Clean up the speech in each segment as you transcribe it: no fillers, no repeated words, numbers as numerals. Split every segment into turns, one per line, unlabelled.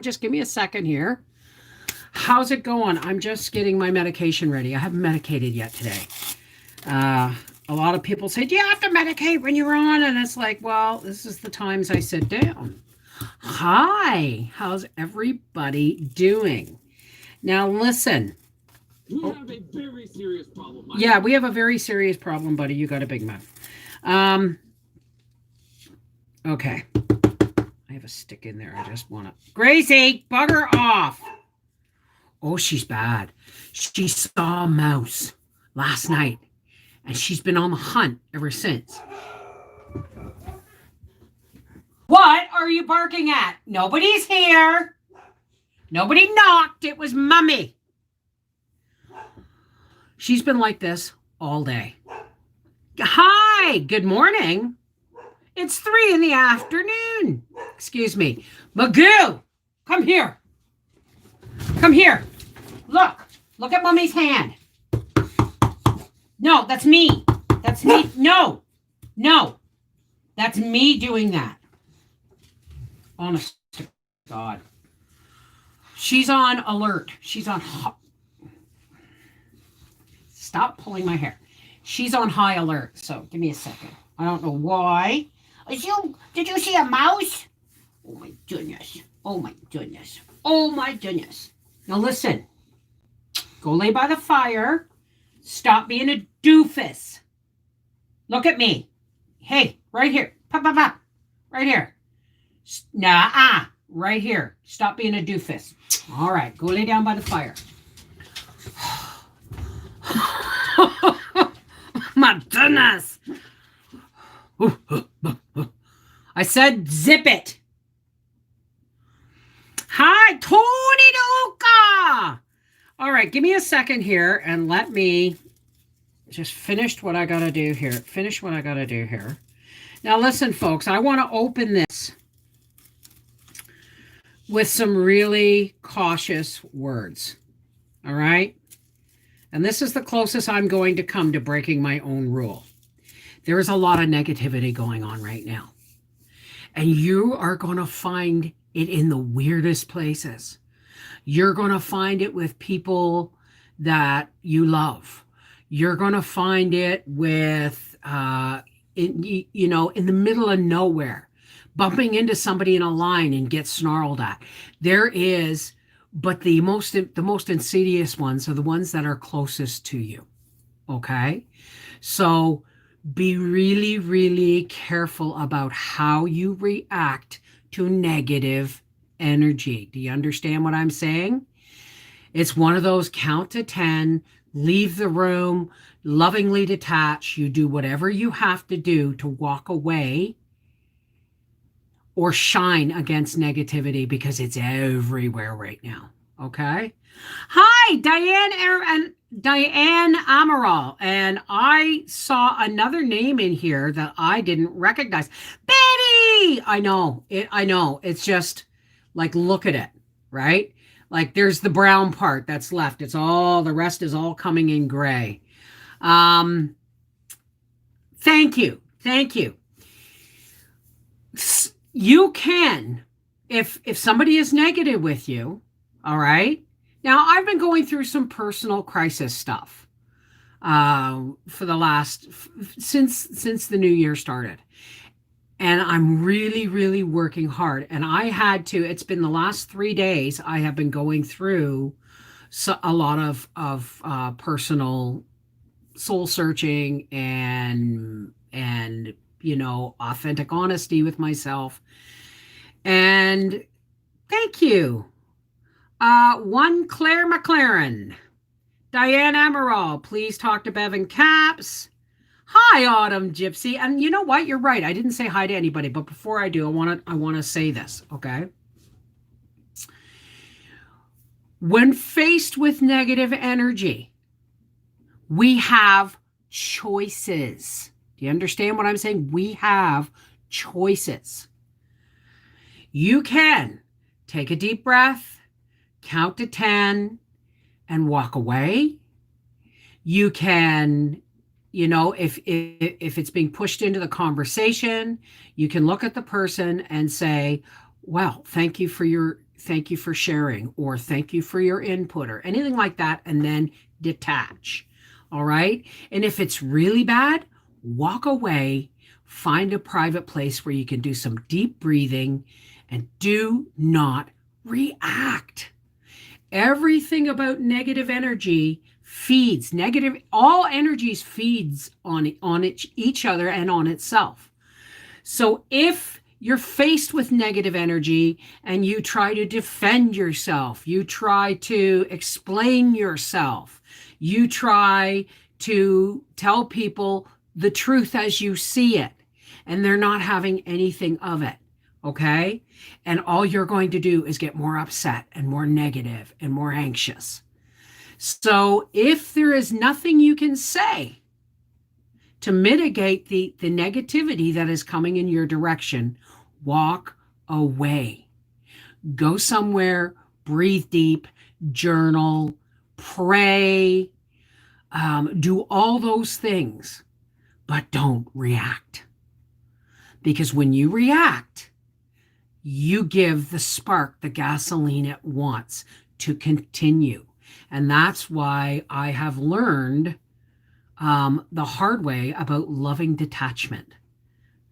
Just give me a second here. How's it going? I'm just getting my medication ready. I haven't medicated yet today. Uh, a lot of people say, do you have to medicate when you're on? And it's like, well, this is the times I sit down. Hi, how's everybody doing? Now, listen.
We have a very serious problem.
Yeah, we have a very serious problem, buddy. You got a big mouth. Okay. I have a stick in there. I just want to. Gracie, bugger off. Oh, she's bad. She saw a mouse last night, and she's been on the hunt ever since. What are you barking at? Nobody's here. Nobody knocked. It was Mummy. She's been like this all day. Hi, good morning. It's 3 in the afternoon. Excuse me. Magoo, come here. Come here. Look at Mummy's hand. No, that's me. That's me. No. That's me doing that. Honest to God. She's on alert. She's on. Stop pulling my hair. She's on high alert. So give me a second. I don't know why. Did you see a mouse? Oh my goodness. Oh my goodness. Oh my goodness. Now listen. Go lay by the fire. Stop being a doofus. Look at me. Hey, right here. Pop. Right here. Right here. Stop being a doofus. All right. Go lay down by the fire. My goodness. I said zip it. Hi, Tony Doka. All right, give me a second here and let me just finish what I got to do here. Now, listen, folks, I want to open this with some really cautious words. All right? And this is the closest I'm going to come to breaking my own rule. There is a lot of negativity going on right now. And you are going to find it in the weirdest places. You're going to find it with people that you love. You're going to find it with, in the middle of nowhere, bumping into somebody in a line and get snarled at. There is, but the most insidious ones are the ones that are closest to you. Okay? So be really, really careful about how you react to negative energy. Do you understand what I'm saying? It's one of those count to 10, leave the room, lovingly detach. You do whatever you have to do to walk away or shine against negativity because it's everywhere right now. Okay? Hi, Diane Amaral. And I saw another name in here that I didn't recognize. Betty! I know. It's just like, look at it, right? Like there's the brown part that's left. The rest is all coming in gray. Thank you. You can, if somebody is negative with you, all right? Now, I've been going through some personal crisis stuff for the since the new year started. And I'm really, really working hard. And it's been the last 3 days, I have been going through a lot of personal soul searching and authentic honesty with myself. And thank you. One Claire McLaren. Diane Amaral, please talk to Bevan Caps. Hi, Autumn Gypsy. And you know what? You're right. I didn't say hi to anybody, but before I do, I want to say this, okay? When faced with negative energy, we have choices. Do you understand what I'm saying? We have choices. You can take a deep breath, count to 10, and walk away. You can, if it's being pushed into the conversation, you can look at the person and say, well, thank you for your thank you for sharing, or thank you for your input, or anything like that, and then detach. All right. And if it's really bad, walk away, find a private place where you can do some deep breathing, and do not react. Everything about negative energy feeds negative, all energies feeds on each other and on itself. So if you're faced with negative energy and you try to defend yourself, you try to explain yourself, you try to tell people the truth as you see it, and they're not having anything of it, okay? And all you're going to do is get more upset and more negative and more anxious. So if there is nothing you can say to mitigate the negativity that is coming in your direction, walk away. Go somewhere, breathe deep, journal, pray, do all those things, but don't react. Because when you react, you give the spark the gasoline it wants to continue. And that's why I have learned the hard way about loving detachment.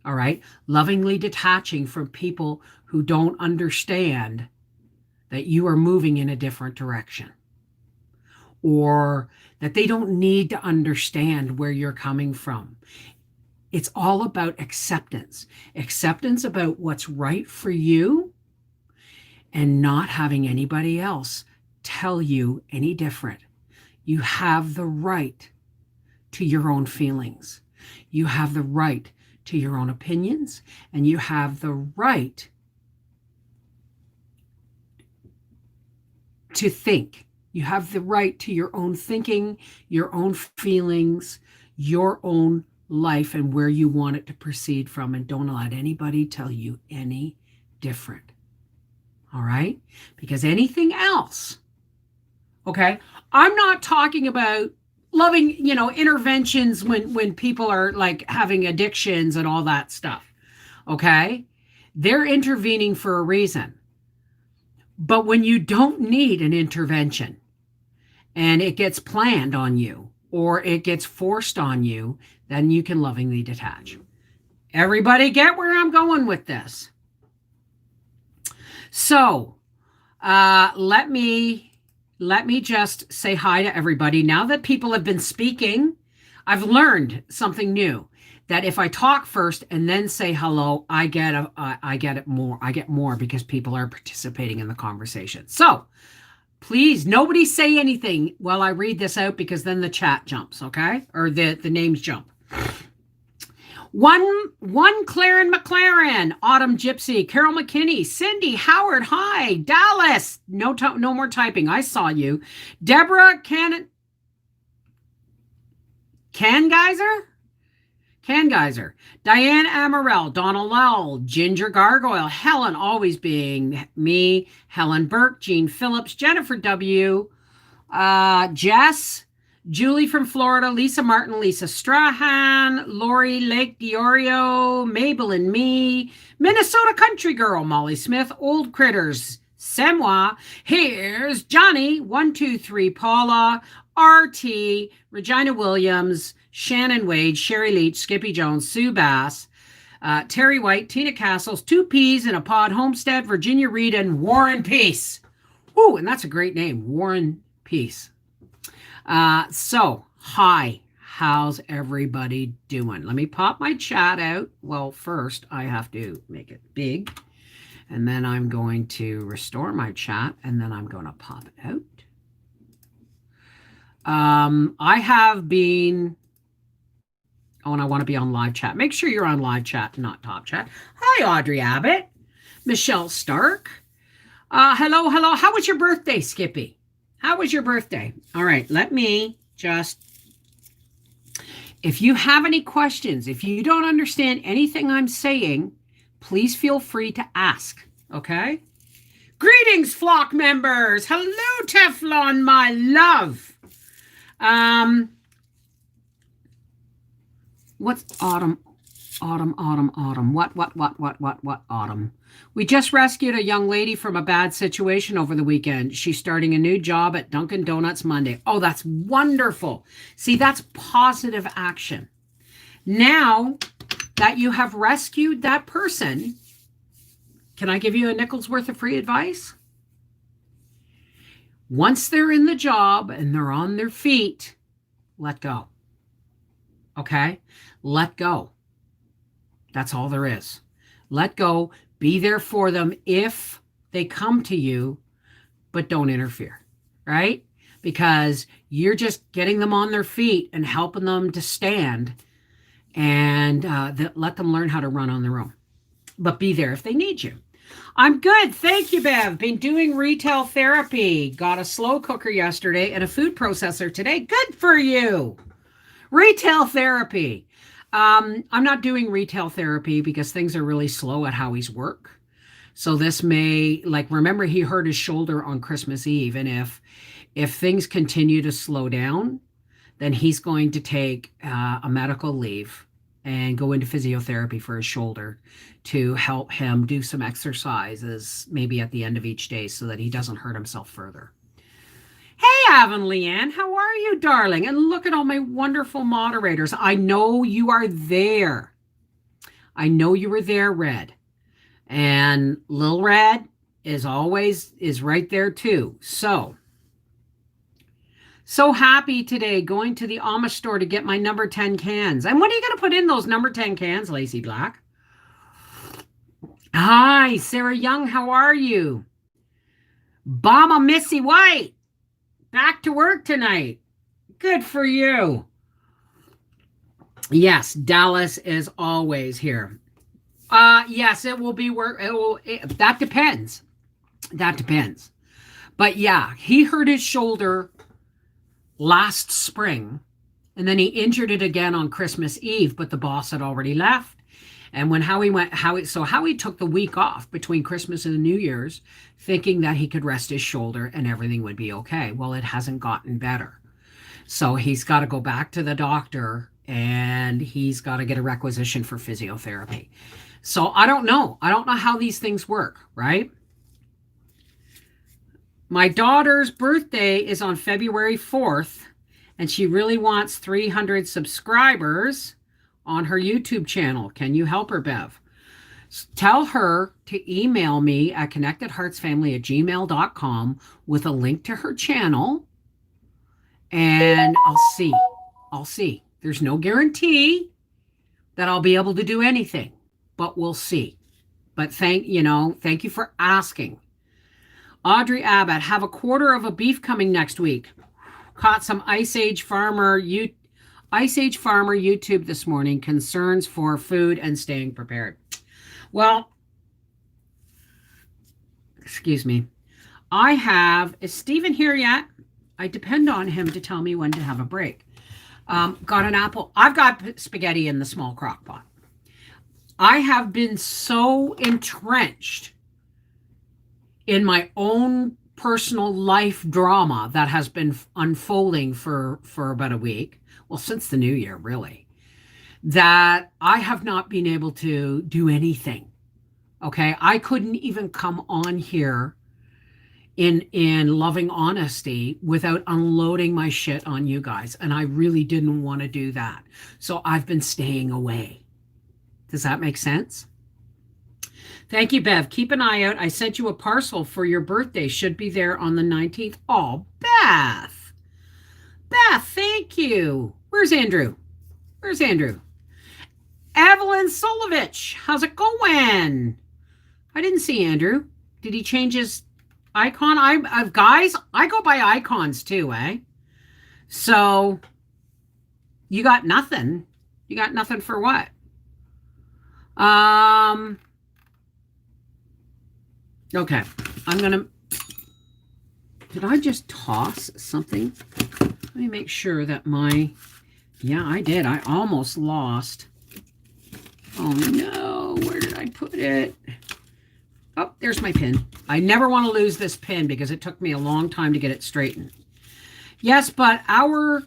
All right. Lovingly detaching from people who don't understand that you are moving in a different direction, or that they don't need to understand where you're coming from. It's all about acceptance about what's right for you, and not having anybody else tell you any different. You have the right to your own feelings. You have the right to your own opinions, and you have the right to think. You have the right to your own thinking, your own feelings, your own life, and where you want it to proceed from. And don't let anybody tell you any different. All right? Because anything else, okay? I'm not talking about loving, interventions when people are like having addictions and all that stuff. Okay? They're intervening for a reason. But when you don't need an intervention and it gets planned on you or it gets forced on you, then you can lovingly detach. Everybody get where I'm going with this? So let me just say hi to everybody. Now that people have been speaking, I've learned something new. That if I talk first and then say hello, I get more because people are participating in the conversation. So please, nobody say anything while I read this out, because then the chat jumps, okay? Or the names jump. One Claren McLaren, Autumn Gypsy, Carol McKinney, Cindy, Howard, hi, Dallas, no more typing, I saw you. Deborah Cangeyser, Diane Amarell, Donna Lowell, Ginger Gargoyle, Helen always being me, Helen Burke, Jean Phillips, Jennifer W., Jess, Julie from Florida, Lisa Martin, Lisa Strahan, Lori Lake Diorio, Mabel and me, Minnesota Country Girl, Molly Smith, Old Critters, Semwa, here's Johnny, 123, Paula, RT, Regina Williams, Shannon Wade, Sherry Leach, Skippy Jones, Sue Bass, Terry White, Tina Castles, 2 Peas in a Pod Homestead, Virginia Reed, and Warren Peace. Ooh, and that's a great name, Warren Peace. So, hi, how's everybody doing? Let me pop my chat out. Well, first I have to make it big, and then I'm going to restore my chat, and then I'm going to pop it out. I have been, and I want to be on live chat. Make sure you're on live chat, not top chat. Hi, Audrey Abbott, Michelle Stark. Hello. How was your birthday, Skippy? How was your birthday? All right, let me just, if you have any questions, if you don't understand anything I'm saying, please feel free to ask, okay? Greetings, flock members. Hello, Teflon, my love. What's Autumn? Autumn, autumn, autumn. What, autumn? We just rescued a young lady from a bad situation over the weekend. She's starting a new job at Dunkin' Donuts Monday. Oh, that's wonderful. See, that's positive action. Now that you have rescued that person, can I give you a nickel's worth of free advice? Once they're in the job and they're on their feet, let go. Okay? Let go. That's all there is. Let go. Be there for them if they come to you, but don't interfere, right? Because you're just getting them on their feet and helping them to stand and let them learn how to run on their own. But be there if they need you. I'm good. Thank you, Bev. Been doing retail therapy. Got a slow cooker yesterday and a food processor today. Good for you. Retail therapy. I'm not doing retail therapy because things are really slow at Howie's work. So this may, remember he hurt his shoulder on Christmas Eve. And if things continue to slow down, then he's going to take a medical leave and go into physiotherapy for his shoulder to help him do some exercises maybe at the end of each day so that he doesn't hurt himself further. Hey, Avon Leanne, how are you, darling? And look at all my wonderful moderators. I know you are there. I know you were there, Red. And Lil Red is right there too. So happy today going to the Amish store to get my number 10 cans. And what are you going to put in those number 10 cans, Lacey Black? Hi, Sarah Young, how are you? Bama Missy White. Back to work tonight. Good for you. Yes, Dallas is always here. Yes, it will be work. That depends. That depends. But yeah, he hurt his shoulder last spring, and then he injured it again on Christmas Eve, but the boss had already left. And when Howie took the week off between Christmas and New Year's, thinking that he could rest his shoulder and everything would be okay. Well, it hasn't gotten better. So he's got to go back to the doctor and he's got to get a requisition for physiotherapy. So I don't know. I don't know how these things work, right? My daughter's birthday is on February 4th, and she really wants 300 subscribers on her YouTube channel. Can you help her, Bev? Tell her to email me at connectedheartsfamily@gmail.com with a link to her channel, and I'll see. There's no guarantee that I'll be able to do anything, but we'll see. But thank you for asking. Audrey Abbott, have a quarter of a beef coming next week. Caught some Ice Age Farmer YouTube this morning. Concerns for food and staying prepared. Well, excuse me. Is Stephen here yet? I depend on him to tell me when to have a break. Got an apple. I've got spaghetti in the small crock pot. I have been so entrenched in my own personal life drama that has been unfolding for about a week. Well, since the new year, really, that I have not been able to do anything. Okay. I couldn't even come on here in loving honesty without unloading my shit on you guys. And I really didn't want to do that. So I've been staying away. Does that make sense? Thank you, Bev. Keep an eye out. I sent you a parcel for your birthday. Should be there on the 19th. Oh, Beth. Beth, thank you. Where's Andrew? Evelyn Solovich. How's it going? I didn't see Andrew. Did he change his icon? Guys, I go by icons too, eh? So you got nothing. You got nothing for what? Okay, did I just toss something? Let me make sure that yeah, I did. I almost lost. Oh no, where did I put it? Oh, there's my pin. I never want to lose this pin because it took me a long time to get it straightened. Yes, but our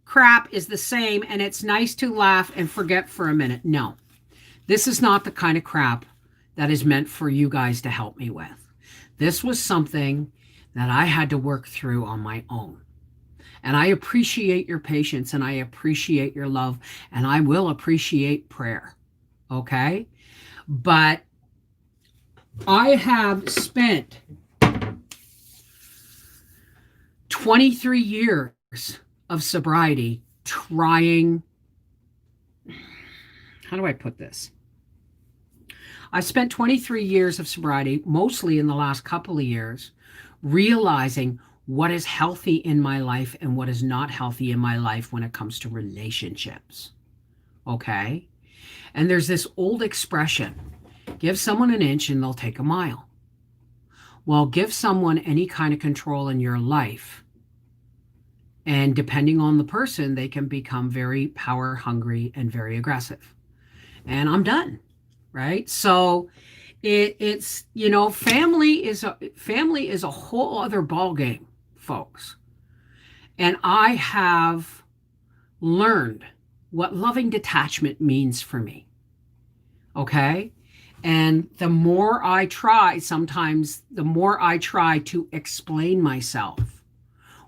crap is the same and it's nice to laugh and forget for a minute. No, This is not the kind of crap that is meant for you guys to help me with. This was something that I had to work through on my own. And I appreciate your patience and I appreciate your love and I will appreciate prayer. Okay? But I have spent 23 years of sobriety trying. How do I put this? I spent 23 years of sobriety, mostly in the last couple of years, realizing what is healthy in my life and what is not healthy in my life when it comes to relationships. Okay? And there's this old expression, give someone an inch and they'll take a mile. Well, give someone any kind of control in your life, and depending on the person, they can become very power hungry and very aggressive. And I'm done, right? So it's family is a whole other ball game, folks. And I have learned what loving detachment means for me. Okay? And the more I try, sometimes the more I try to explain myself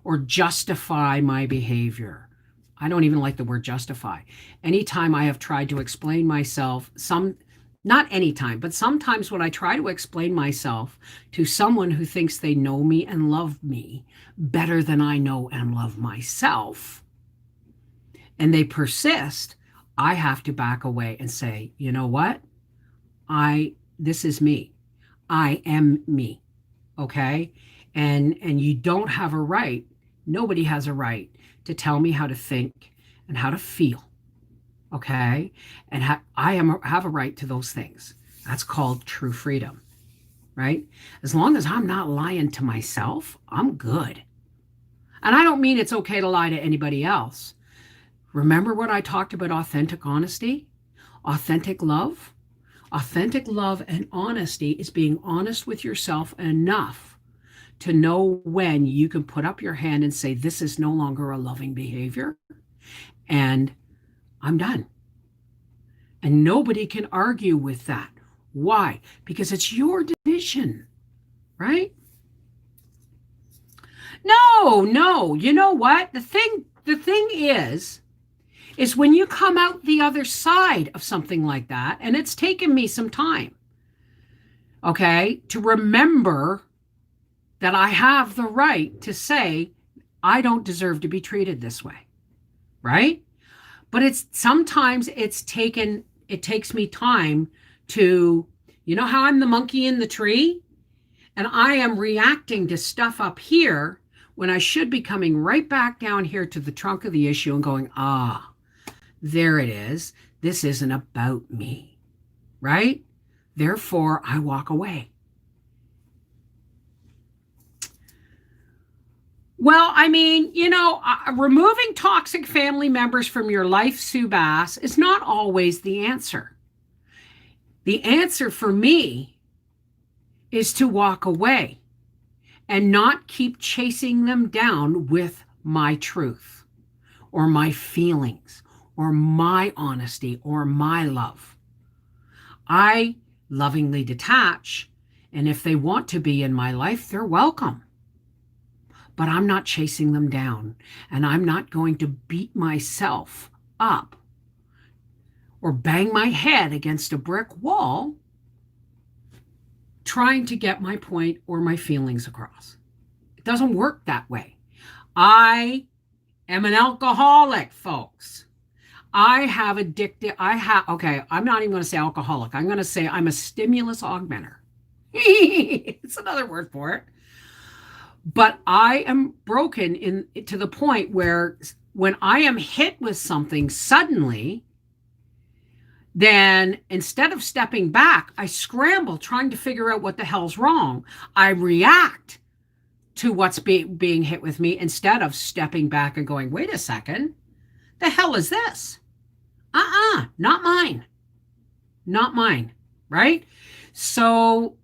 or justify my behavior. I don't even like the word justify. Anytime I have tried to explain myself, not anytime, but sometimes when I try to explain myself to someone who thinks they know me and love me better than I know and love myself, and they persist, I have to back away and say, you know what? This is me. I am me. Okay? And you don't have a right, nobody has a right to tell me how to think and how to feel. Okay? And have a right to those things. That's called true freedom. Right? As long as I'm not lying to myself, I'm good. And I don't mean it's okay to lie to anybody else. Remember what I talked about authentic honesty? Authentic love? Authentic love and honesty is being honest with yourself enough to know when you can put up your hand and say, this is no longer a loving behavior, and I'm done. And nobody can argue with that. Why? Because it's your decision, right? No. You know what? The thing is when you come out the other side of something like that, and it's taken me some time, okay, to remember that I have the right to say, I don't deserve to be treated this way, right? But sometimes it takes me time to, you know how I'm the monkey in the tree? And I am reacting to stuff up here when I should be coming right back down here to the trunk of the issue and going, there it is. This isn't about me, right? Therefore, I walk away. Well, I mean, removing toxic family members from your life, Sue Bass, is not always the answer. The answer for me is to walk away and not keep chasing them down with my truth or my feelings or my honesty or my love. I lovingly detach, and if they want to be in my life, they're welcome. But I'm not chasing them down, and I'm not going to beat myself up or bang my head against a brick wall trying to get my point or my feelings across. It doesn't work that way. I am an alcoholic, folks. I'm not even going to say alcoholic. I'm going to say I'm a stimulus augmenter. It's another word for it. But I am broken to the point where when I am hit with something suddenly, then instead of stepping back, I scramble trying to figure out what the hell's wrong. I react to what's being hit with me instead of stepping back and going, wait a second, the hell is this? Not mine. Not mine, right? So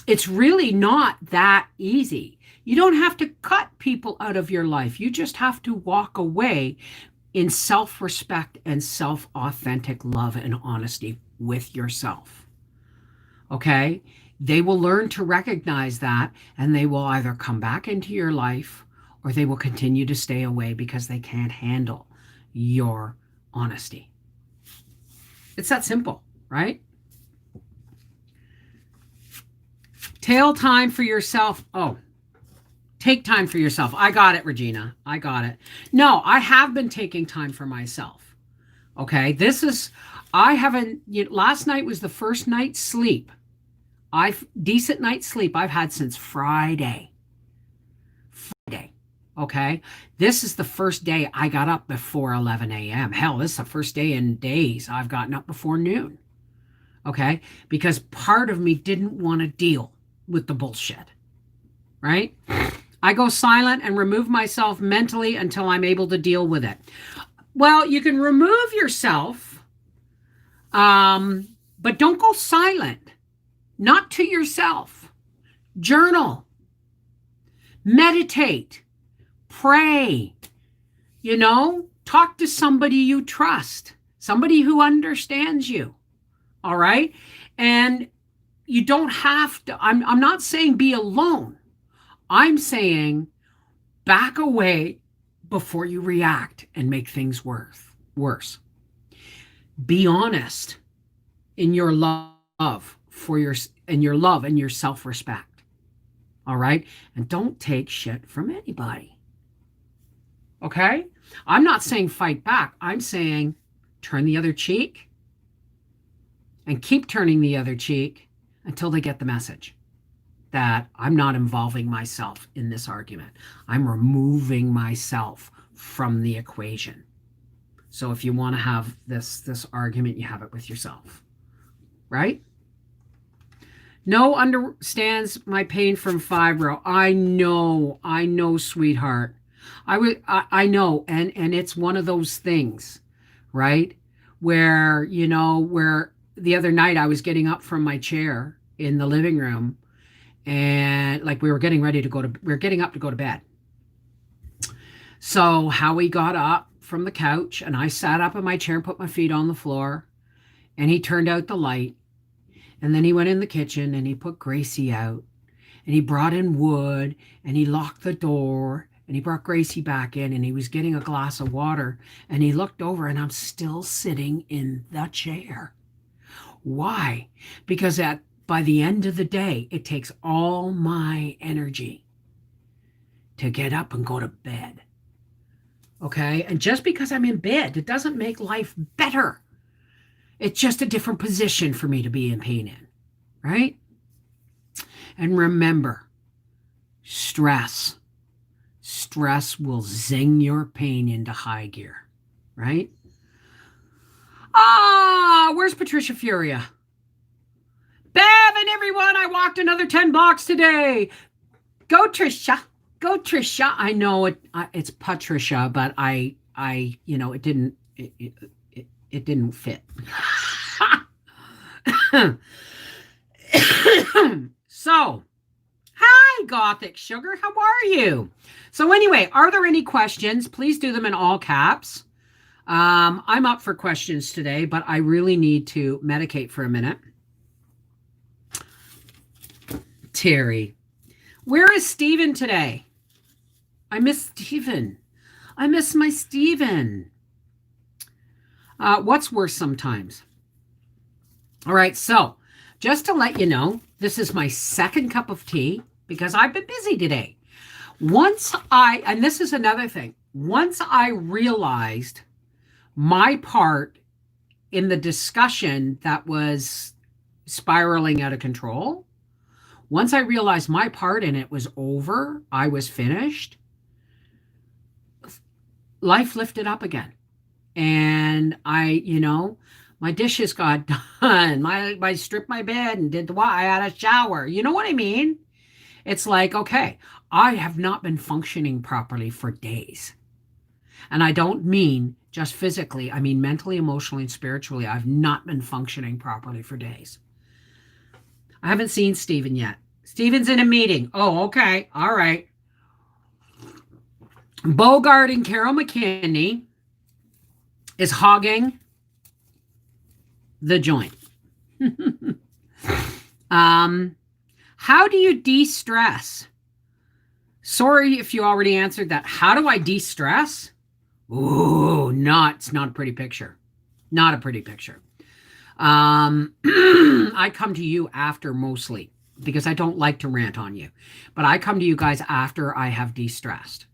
it's really not that easy. You don't have to cut people out of your life. You just have to walk away in self-respect and self-authentic love and honesty with yourself. Okay? They will learn to recognize that, and they will either come back into your life or they will continue to stay away because they can't handle your honesty. It's that simple, right? Take time for yourself. Oh, take time for yourself. I got it, Regina. I got it. No, I have been taking time for myself. Okay, last night was the first night's sleep. Decent night's sleep I've had since Friday. Okay, this is the first day I got up before 11 a.m. Hell, this is the first day in days I've gotten up before noon. Okay, because part of me didn't want to deal with the bullshit, right? I go silent and remove myself mentally until I'm able to deal with it. Well, you can remove yourself, but don't go silent. Not to yourself. Journal. Meditate. Pray. Talk to somebody you trust. Somebody who understands you. All right? And you don't have to, I'm not saying be alone. I'm saying back away before you react and make things worse. Be honest in your love and your self-respect. All right? And don't take shit from anybody. Okay? I'm not saying fight back. I'm saying turn the other cheek and keep turning the other cheek until they get the message that I'm not involving myself in this argument. I'm removing myself from the equation. So if you want to have this argument, you have it with yourself. Right? No understands my pain from fibro. I know, sweetheart. I know, and it's one of those things, right? Where the other night I was getting up from my chair in the living room, and like we were getting up to go to bed. So Howie got up from the couch, and I sat up in my chair and put my feet on the floor, and he turned out the light, and then he went in the kitchen and he put Gracie out, and he brought in wood, and he locked the door, and he brought Gracie back in, and he was getting a glass of water, and he looked over, and I'm still sitting in the chair. Why? Because by the end of the day, it takes all my energy to get up and go to bed. Okay? And just because I'm in bed, it doesn't make life better. It's just a different position for me to be in pain in. Right? And remember, stress will zing your pain into high gear. Right? Where's Patricia Furia? Bev and everyone, I walked another 10 blocks today. Go Trisha. I know it's Patricia, but it didn't fit. So, hi Gothic Sugar, how are you? So anyway, are there any questions? Please do them in all caps. I'm up for questions today, but I really need to medicate for a minute. Terry, where is Steven today? I miss Steven. I miss my Steven. What's worse sometimes? All right, so just to let you know, this is my second cup of tea because I've been busy today. And this is another thing, once I realized my part in the discussion that was spiraling out of control, once I realized my part in it was over, I was finished, life lifted up again. And my dishes got done. I stripped my bed and did I had a shower. You know what I mean? It's like, okay, I have not been functioning properly for days. And I don't mean just physically. I mean mentally, emotionally, and spiritually. I've not been functioning properly for days. I haven't seen Steven yet. Steven's in a meeting. Oh, okay. All right. Bogart and Carol McKinney is hogging the joint. How do you de-stress? Sorry if you already answered that. How do I de-stress? Ooh, it's not a pretty picture. Not a pretty picture. I come to you after mostly because I don't like to rant on you, but I come to you guys after I have de-stressed.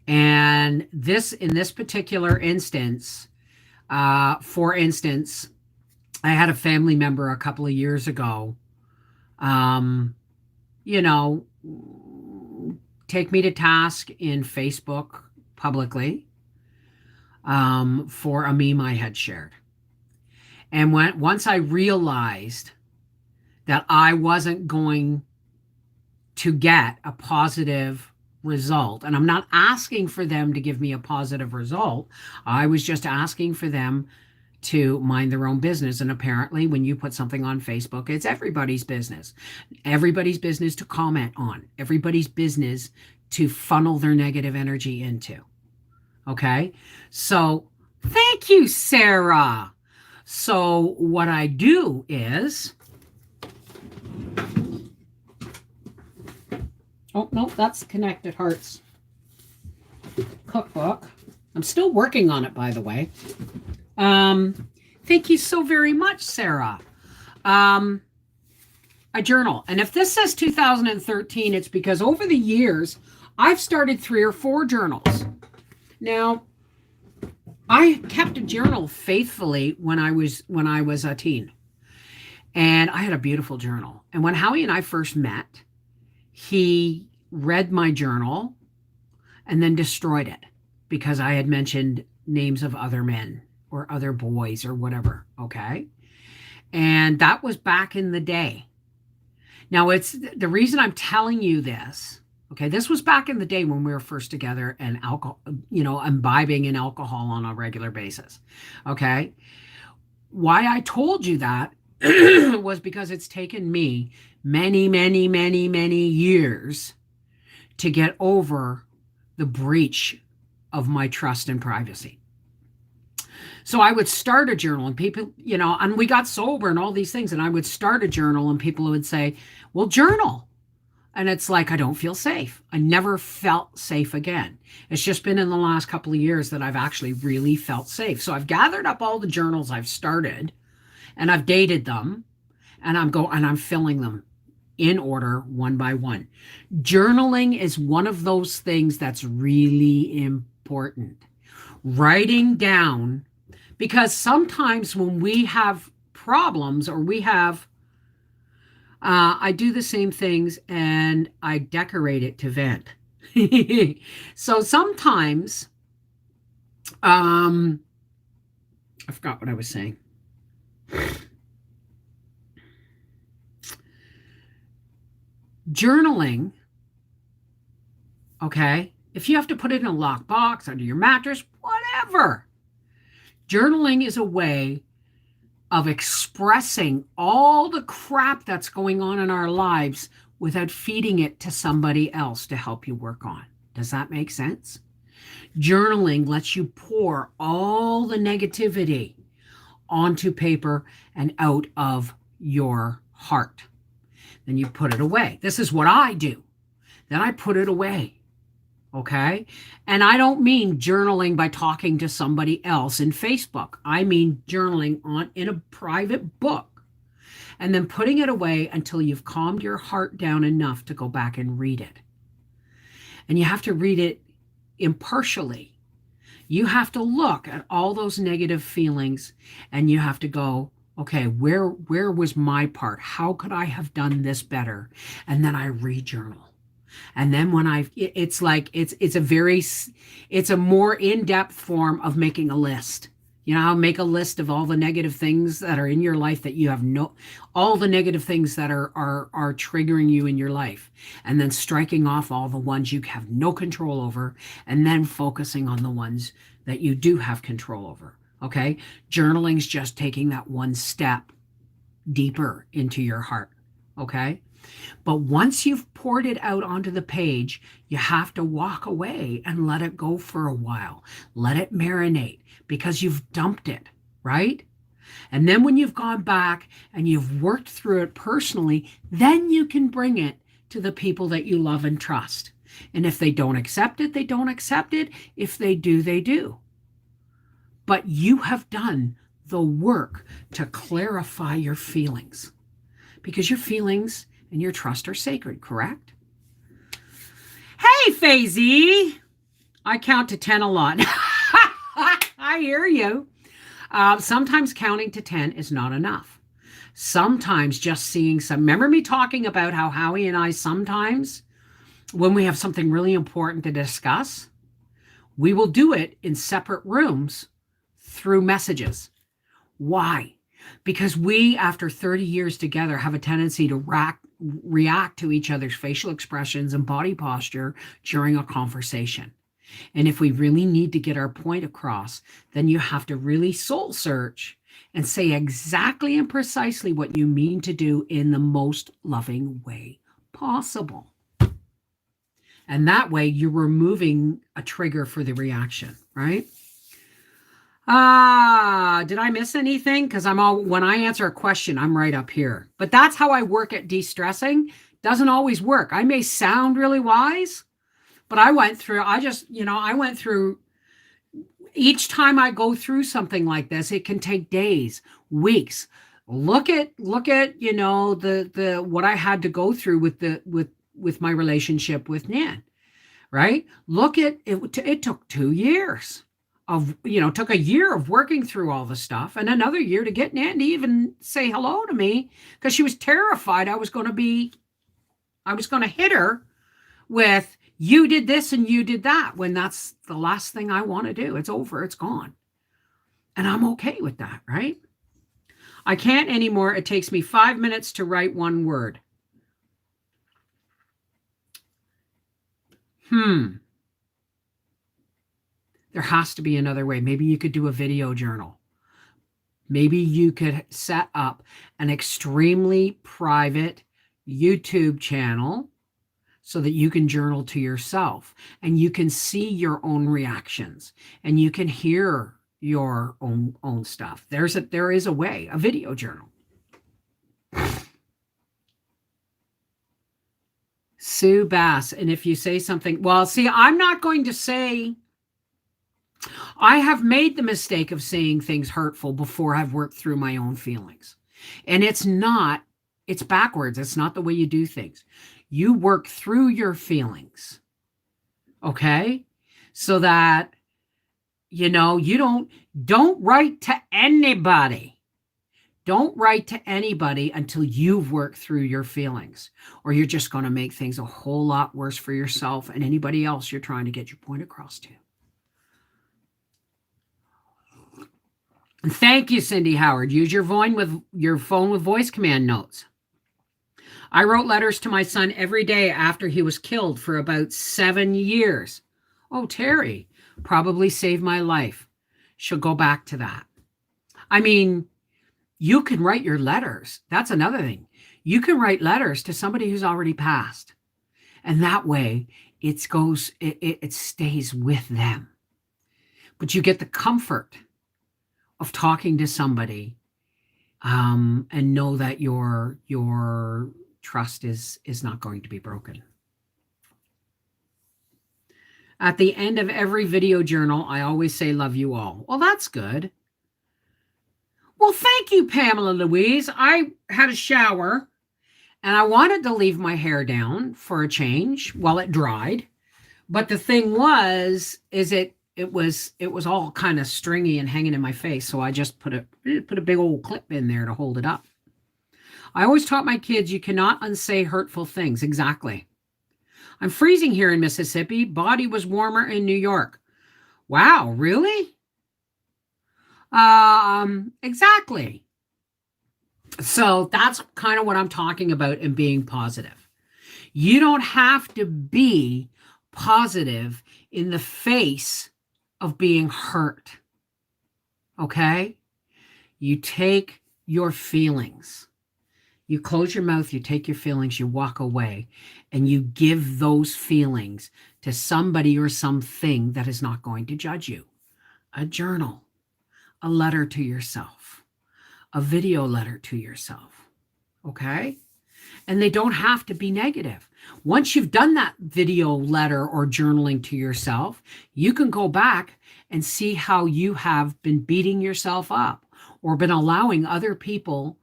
And in this particular instance, for instance, I had a family member a couple of years ago, you know, take me to task in Facebook publicly for a meme I had shared. And once I realized that I wasn't going to get a positive result, and I'm not asking for them to give me a positive result, I was just asking for them to mind their own business. And apparently when you put something on Facebook, it's everybody's business. Everybody's business to comment on. Everybody's business to funnel their negative energy into. Okay? So thank you, Sarah. So what I do is, oh, no, that's Connected Hearts cookbook. I'm still working on it, by the way. Thank you so very much, Sarah. A journal. And if this says 2013, it's because over the years, I've started 3 or 4 journals. Now, I kept a journal faithfully when I was a teen. And I had a beautiful journal. And when Howie and I first met, he read my journal and then destroyed it because I had mentioned names of other men or other boys or whatever, okay? And that was back in the day. Now, it's the reason I'm telling you this, okay? This was back in the day when we were first together and alcohol, imbibing in alcohol on a regular basis, okay? Why I told you that was because it's taken me many, many, many, many years to get over the breach of my trust and privacy. So I would start a journal and people, and we got sober and all these things. And I would start a journal and people would say, well, journal. And it's like, I don't feel safe. I never felt safe again. It's just been in the last couple of years that I've actually really felt safe. So I've gathered up all the journals I've started and I've dated them and I'm filling them in order one by one. Journaling is one of those things that's really important. Writing down, because sometimes when we have problems or we have, I do the same things and I decorate it to vent. So sometimes, I forgot what I was saying. Journaling, okay, if you have to put it in a lockbox under your mattress, whatever. Journaling is a way of expressing all the crap that's going on in our lives without feeding it to somebody else to help you work on. Does that make sense? Journaling lets you pour all the negativity onto paper and out of your heart. Then you put it away. This is what I do. Then I put it away. Okay? And I don't mean journaling by talking to somebody else in Facebook. I mean journaling in a private book and then putting it away until you've calmed your heart down enough to go back and read it. And you have to read it impartially. You have to look at all those negative feelings and you have to go, okay, where was my part? How could I have done this better? And then I re-journal. And then when it's a more in-depth form of making a list. You know how to make a list of all the negative things that are in your life that you have all the negative things that are triggering you in your life. And then striking off all the ones you have no control over and then focusing on the ones that you do have control over. Okay? Journaling's just taking that one step deeper into your heart. Okay? But once you've poured it out onto the page, you have to walk away and let it go for a while. Let it marinate because you've dumped it, right? And then when you've gone back and you've worked through it personally, then you can bring it to the people that you love and trust. And if they don't accept it, they don't accept it. If they do, they do. But you have done the work to clarify your feelings because your feelings and your trust are sacred, correct? Hey, Faisy. I count to 10 a lot. I hear you. Sometimes counting to 10 is not enough. Sometimes just seeing some. Remember me talking about how Howie and I sometimes, when we have something really important to discuss, we will do it in separate rooms through messages. Why? Because we, after 30 years together, have a tendency to react to each other's facial expressions and body posture during a conversation. And if we really need to get our point across, then you have to really soul search and say exactly and precisely what you mean to do in the most loving way possible. And that way you're removing a trigger for the reaction, right? Did I miss anything? Because when I answer a question, I'm right up here. But that's how I work at de-stressing. Doesn't always work. I may sound really wise, but I went through each time I go through something like this, it can take days, weeks. Look at the what I had to go through with my relationship with Nan, right? Look at it. It took 2 years. Took a year of working through all the stuff and another year to get Nan to even say hello to me because she was terrified I was going to hit her with, you did this and you did that, when that's the last thing I want to do. It's over. It's gone. And I'm okay with that, right? I can't anymore. It takes me 5 minutes to write one word. There has to be another way. Maybe you could do a video journal. Maybe you could set up an extremely private YouTube channel so that you can journal to yourself and you can see your own reactions and you can hear your own stuff. There is a way, a video journal. Sue Bass. And if you say something, well, see, I'm not going to say, I have made the mistake of saying things hurtful before I've worked through my own feelings. And it's backwards. It's not the way you do things. You work through your feelings. Okay? So that, you don't write to anybody. Don't write to anybody until you've worked through your feelings, or you're just going to make things a whole lot worse for yourself and anybody else you're trying to get your point across to. And thank you, Cindy Howard. Use your phone with voice command notes. I wrote letters to my son every day after he was killed for about 7 years. Oh, Terry, probably saved my life. She'll go back to that. I mean, you can write your letters. That's another thing. You can write letters to somebody who's already passed. And that way it stays with them. But you get the comfort of talking to somebody and know that your trust is not going to be broken. At the end of every video journal, I always say, love you all. Well, that's good. Well, thank you, Pamela Louise. I had a shower and I wanted to leave my hair down for a change while it dried. But the thing was, it was all kind of stringy and hanging in my face. So I just put a big old clip in there to hold it up. I always taught my kids, you cannot unsay hurtful things. Exactly. I'm freezing here in Mississippi. Body was warmer in New York. Wow, really? Exactly. So that's kind of what I'm talking about in being positive. You don't have to be positive in the face of being hurt. Okay? You take your feelings. You close your mouth, you take your feelings, you walk away, and you give those feelings to somebody or something that is not going to judge you. A journal, a letter to yourself, a video letter to yourself. Okay? And they don't have to be negative. Once you've done that video letter or journaling to yourself, you can go back and see how you have been beating yourself up or been allowing other people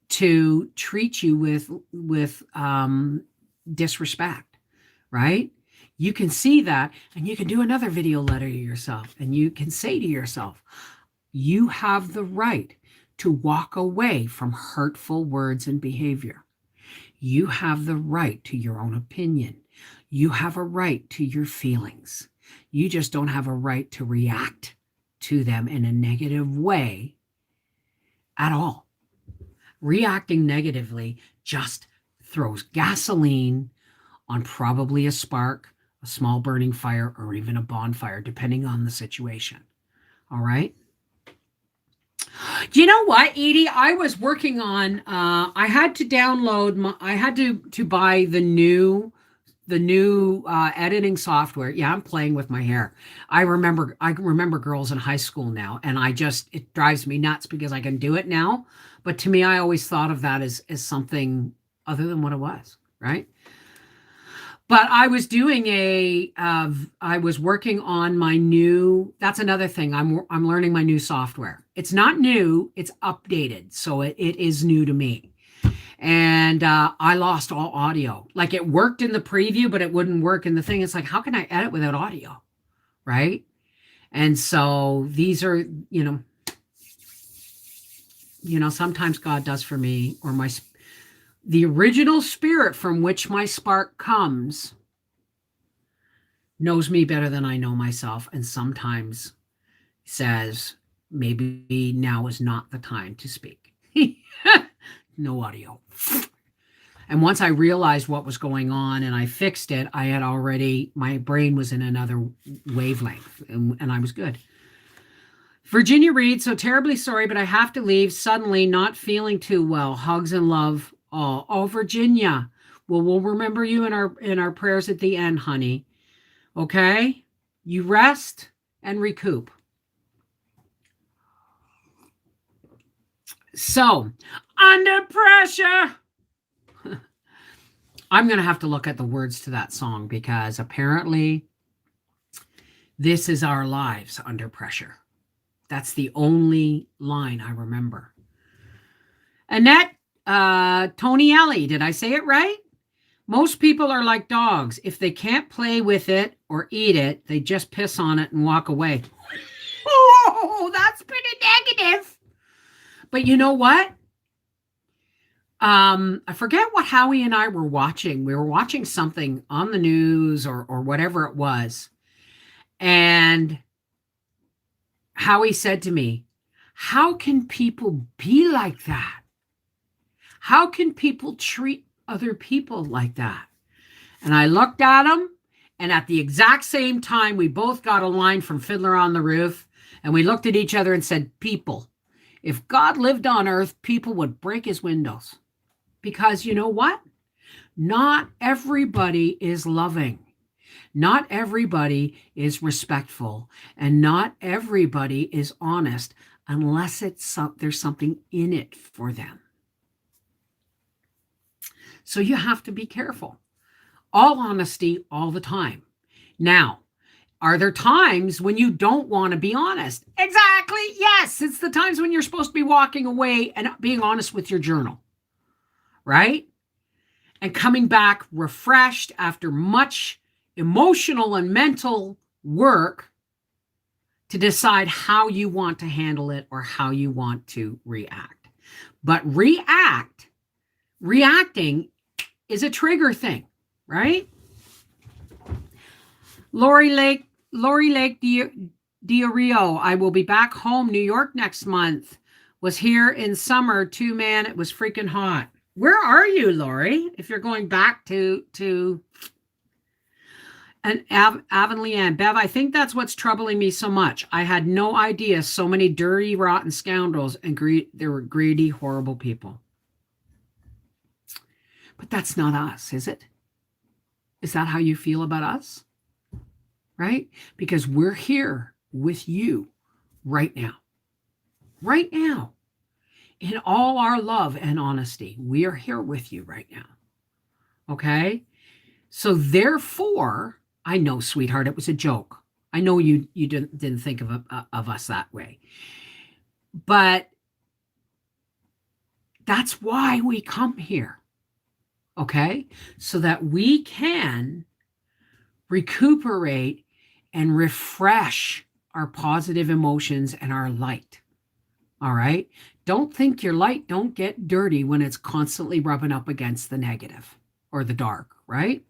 to treat you with disrespect, right? You can see that, and you can do another video letter to yourself, and you can say to yourself, you have the right to walk away from hurtful words and behavior. You have the right to your own opinion. You have a right to your feelings. You just don't have a right to react to them in a negative way at all. Reacting negatively just throws gasoline on probably a spark, a small burning fire, or even a bonfire, depending on the situation. All right? You know what, Edie? I was working on, I had to download, I had to buy the new editing software. Yeah, I'm playing with my hair. I remember girls in high school now, and it drives me nuts because I can do it now. But to me, I always thought of that as something other than what it was, right? But I was doing I was working on my new, that's another thing. I'm learning my new software. It's not new, it's updated. So it is new to me. And I lost all audio. Like, it worked in the preview, but it wouldn't work in the thing. It's like, how can I edit without audio? Right? And so these are, sometimes God does for me, or the original spirit from which my spark comes knows me better than I know myself, and sometimes says, maybe now is not the time to speak. No audio. And once I realized what was going on and I fixed it, my brain was in another wavelength, and I was good. Virginia reads, so terribly sorry, but I have to leave suddenly, not feeling too well. Hugs and love. Oh, Virginia. Well, we'll remember you in our prayers at the end, honey. Okay? You rest and recoup. So, under pressure. I'm going to have to look at the words to that song, because apparently this is our lives under pressure. That's the only line I remember. Annette Tonielli, did I say it right? Most people are like dogs. If they can't play with it or eat it, they just piss on it and walk away. Oh, that's pretty negative. But you know what? I forget what Howie and I were watching. We were watching something on the news or whatever it was. And Howie said to me, how can people be like that? How can people treat other people like that? And I looked at him, and at the exact same time, we both got a line from Fiddler on the Roof, and we looked at each other and said, people. If God lived on earth, people would break his windows. Because you know what? Not everybody is loving. Not everybody is respectful. And not everybody is honest unless there's something in it for them. So you have to be careful. All honesty all the time. Now, are there times when you don't want to be honest? Exactly. Yes. It's the times when you're supposed to be walking away and being honest with your journal. Right? And coming back refreshed after much emotional and mental work to decide how you want to handle it or how you want to react. But reacting is a trigger thing, right? Lori Lake Dia Rio, I will be back home, New York next month. Was here in summer too, man. It was freaking hot. Where are you, Lori? If you're going back to and Avonlea, Bev, I think that's what's troubling me so much. I had no idea so many dirty, rotten scoundrels and they were greedy, horrible people. But that's not us, is it? Is that how you feel about us? Right? Because we're here with you right now. Right now. In all our love and honesty, we are here with you right now. Okay? So therefore, I know, sweetheart, it was a joke. I know you didn't think of us that way. But that's why we come here. Okay? So that we can recuperate and refresh our positive emotions and our light. All right? Don't think your light don't get dirty when it's constantly rubbing up against the negative or the dark, right?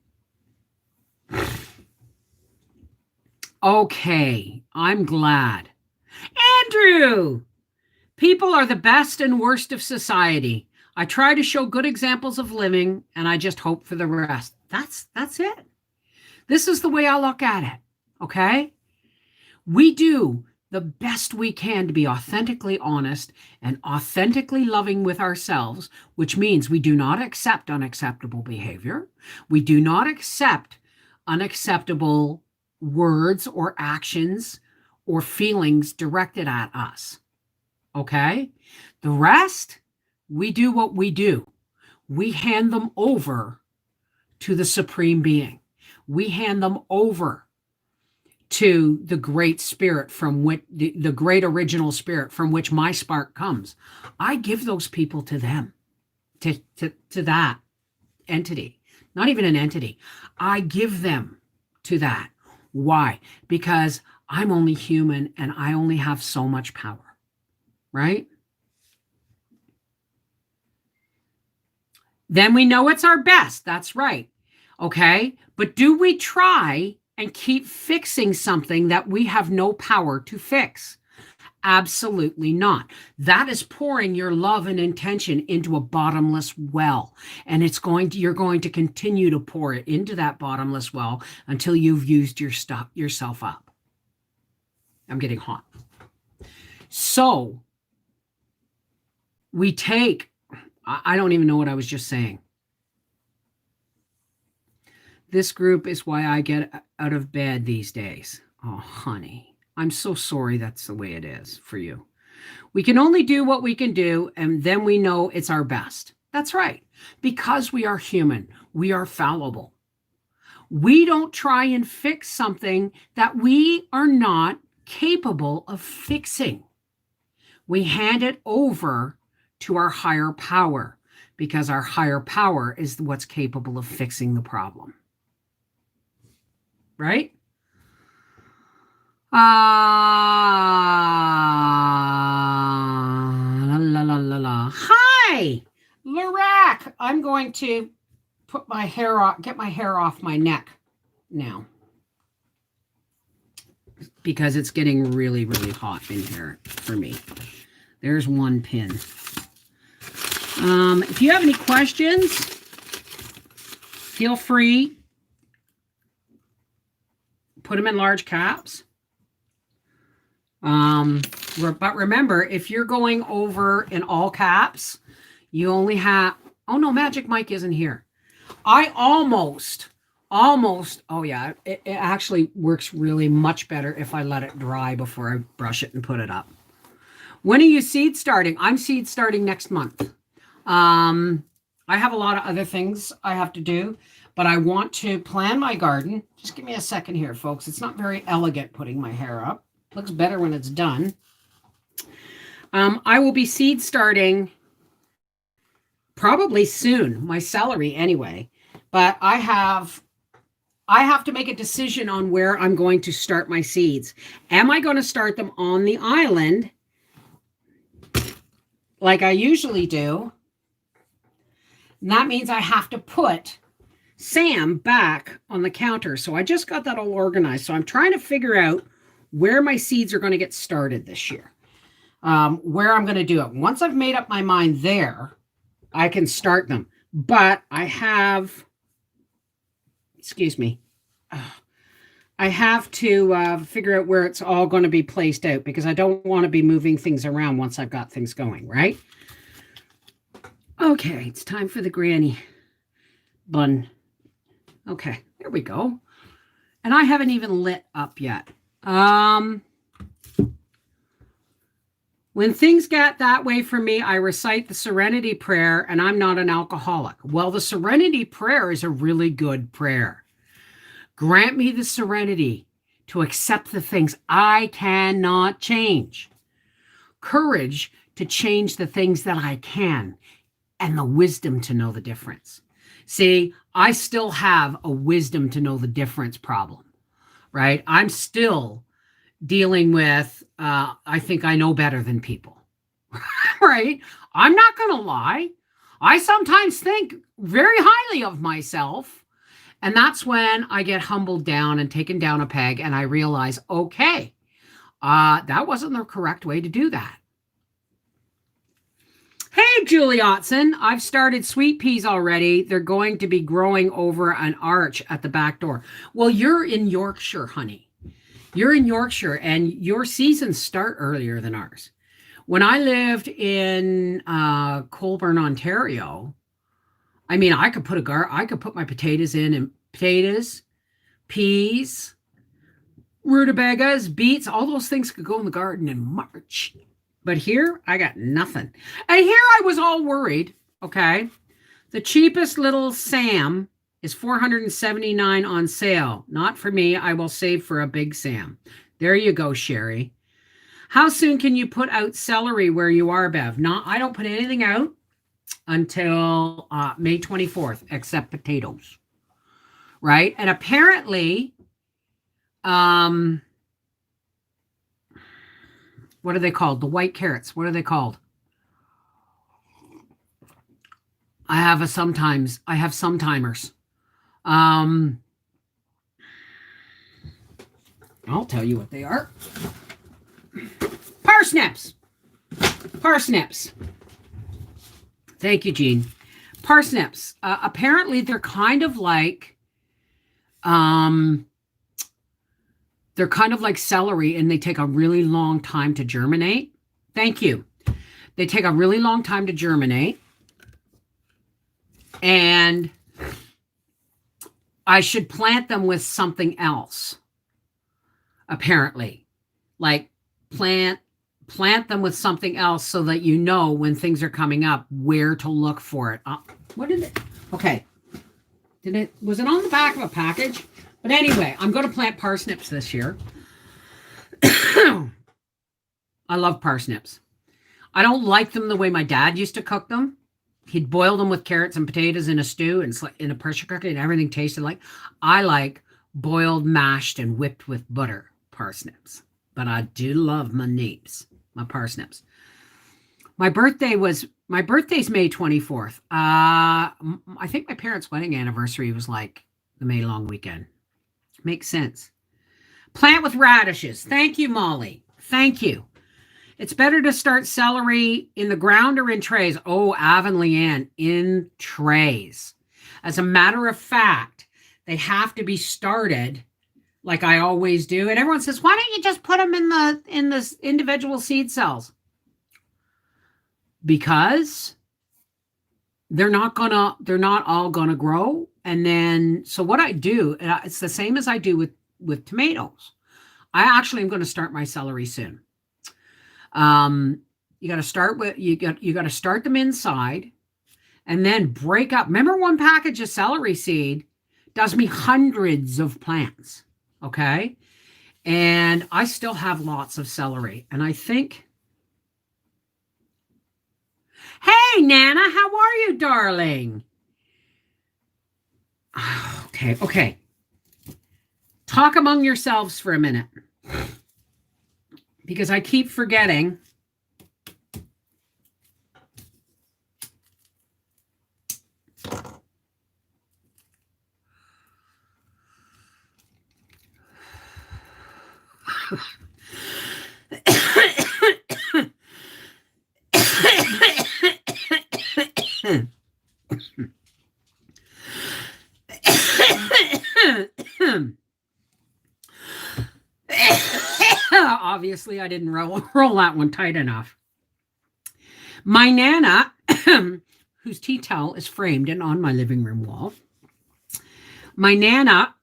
Okay, I'm glad. Andrew, people are the best and worst of society. I try to show good examples of living, and I just hope for the rest. That's it. This is the way I look at it, okay? We do the best we can to be authentically honest and authentically loving with ourselves, which means we do not accept unacceptable behavior. We do not accept unacceptable words or actions or feelings directed at us. Okay? The rest, we do what we do. We hand them over to the Supreme Being. We hand them over to the great spirit from which the great original spirit from which my spark comes. I give those people to them, to that entity, not even an entity. I give them to that. Why? Because I'm only human and I only have so much power, right? Then we know it's our best. That's right. Okay. But do we try and keep fixing something that we have no power to fix? Absolutely not. That is pouring your love and intention into a bottomless well. And you're going to continue to pour it into that bottomless well until you've used yourself up. I'm getting hot. So we take, I don't even know what I was just saying. This group is why I get out of bed these days. Oh, honey, I'm so sorry that's the way it is for you. We can only do what we can do, and then we know it's our best. That's right. Because we are human, we are fallible. We don't try and fix something that we are not capable of fixing. We hand it over to our higher power because our higher power is what's capable of fixing the problem. Right? La la la la la. Hi, Larac. I'm going to put my hair off, get my hair off my neck now because it's getting really, really hot in here for me. There's one pin. If you have any questions, feel free. Put them in large caps. But remember, if you're going over in all caps, you only have, oh no, Magic Mike isn't here. I almost, oh yeah, it actually works really much better if I let it dry before I brush it and put it up. When are you seed starting? I'm seed starting next month. I have a lot of other things I have to do, but I want to plan my garden. Just give me a second here, folks. It's not very elegant putting my hair up. Looks better when it's done. I will be seed starting probably soon, my celery anyway, but I have to make a decision on where I'm going to start my seeds. Am I going to start them on the island like I usually do? And that means I have to put Sam back on the counter. So I just got that all organized. So I'm trying to figure out where my seeds are going to get started this year, where I'm going to do it. Once I've made up my mind there, I can start them. But I have, excuse me, I have to figure out where it's all going to be placed out because I don't want to be moving things around once I've got things going, right? Okay, it's time for the granny. bun. Okay, there we go. And I haven't even lit up yet. When things get that way for me, I recite the Serenity Prayer, and I'm not an alcoholic. Well, the Serenity Prayer is a really good prayer. Grant me the serenity to accept the things I cannot change, courage to change the things that I can, and the wisdom to know the difference. See, I still have a wisdom to know the difference problem, right? I'm still dealing with, I think I know better than people, right? I'm not going to lie. I sometimes think very highly of myself. And that's when I get humbled down and taken down a peg and I realize, okay, that wasn't the correct way to do that. Hey, Julie Otson, I've started sweet peas already. They're going to be growing over an arch at the back door. Well, you're in Yorkshire, honey. You're in Yorkshire, and your seasons start earlier than ours. When I lived in Colborne, Ontario, I mean, I could put my potatoes in, and potatoes, peas, rutabagas, beets, all those things could go in the garden in March. But here, I got nothing. And here I was all worried, okay? The cheapest little Sam is $479 on sale. Not for me. I will save for a big Sam. There you go, Sherry. How soon can you put out celery where you are, Bev? I don't put anything out until May 24th, except potatoes. Right? And apparently, what are they called? The white carrots. What are they called? I have sometimers. I'll tell you what they are. Parsnips. Thank you, Jean. Parsnips. Apparently, they're kind of like celery, and they take a really long time to germinate. Thank you. They take a really long time to germinate. And I should plant them with something else. Apparently. Like plant them with something else so that you know when things are coming up where to look for it. What did it? Okay. Was it on the back of a package? But anyway, I'm going to plant parsnips this year. I love parsnips. I don't like them the way my dad used to cook them. He'd boil them with carrots and potatoes in a stew and in a pressure cooker, and everything tasted like. I like boiled, mashed, and whipped with butter parsnips. But I do love my parsnips. My birthday's May 24th. I think my parents' wedding anniversary was like the May long weekend. Makes sense. Plant with radishes. Thank you, Molly. Thank you. It's better to start celery in the ground or in trays. Oh, Avonlea Ann, in trays. As a matter of fact, they have to be started like I always do. And everyone says, why don't you just put them in the individual seed cells? Because they're not all gonna grow. And then, so what I do, it's the same as I do with tomatoes. I actually am going to start my celery soon. You got to start them inside, and then break up. Remember, one package of celery seed does me hundreds of plants. Okay, and I still have lots of celery, and I think. Hey, Nana, how are you, darling? Okay. Talk among yourselves for a minute. Because I keep forgetting. Obviously, I didn't roll that one tight enough. My Nana, whose tea towel is framed and on my living room wall, My Nana,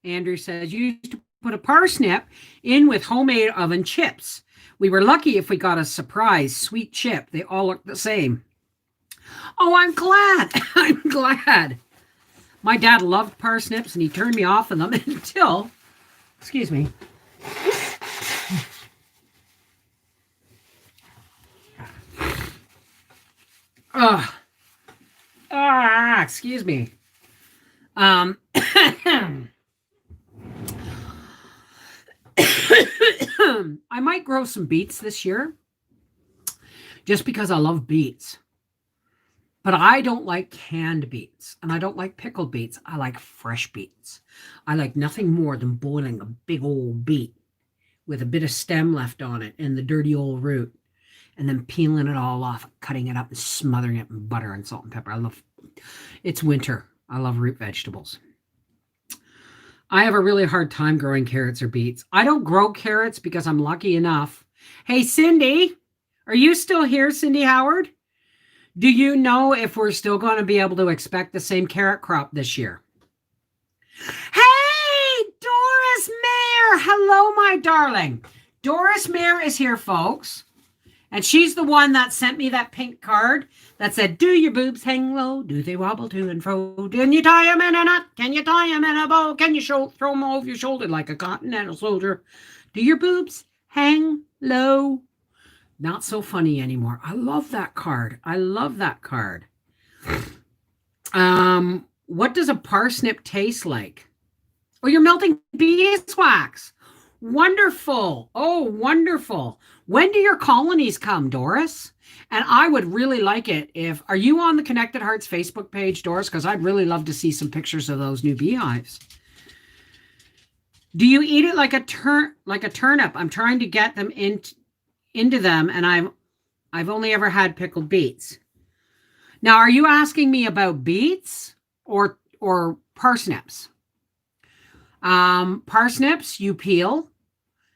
Andrew says, used to put a parsnip in with homemade oven chips. We were lucky if we got a surprise sweet chip. They all look the same. Oh, I'm glad. I'm glad. My dad loved parsnips and he turned me off of them until, excuse me. Excuse me. I might grow some beets this year just because I love beets. But I don't like canned beets and I don't like pickled beets. I like fresh beets. I like nothing more than boiling a big old beet with a bit of stem left on it and the dirty old root and then peeling it all off, cutting it up and smothering it in butter and salt and pepper. It's winter. I love root vegetables. I have a really hard time growing carrots or beets. I don't grow carrots because I'm lucky enough. Hey, Cindy, are you still here, Cindy Howard? Do you know if we're still going to be able to expect the same carrot crop this year? Hey, Doris Mayer. Hello, my darling. Doris Mayer is here, folks. And she's the one that sent me that pink card that said, do your boobs hang low? Do they wobble to and fro? Can you tie them in a knot? Can you tie them in a bow? Can you throw them over your shoulder like a continental soldier? Do your boobs hang low? Not so funny anymore. I love that card. I love that card. What does a parsnip taste like? Oh, you're melting beeswax. Wonderful. Oh, wonderful. When do your colonies come, Doris? And I would really like it if, are you on the Connected Hearts Facebook page, Doris? Because I'd really love to see some pictures of those new beehives. Do you eat it like a turnip? I'm trying to get them into them, and I've only ever had pickled beets. Now, are you asking me about beets or parsnips? Parsnips, you peel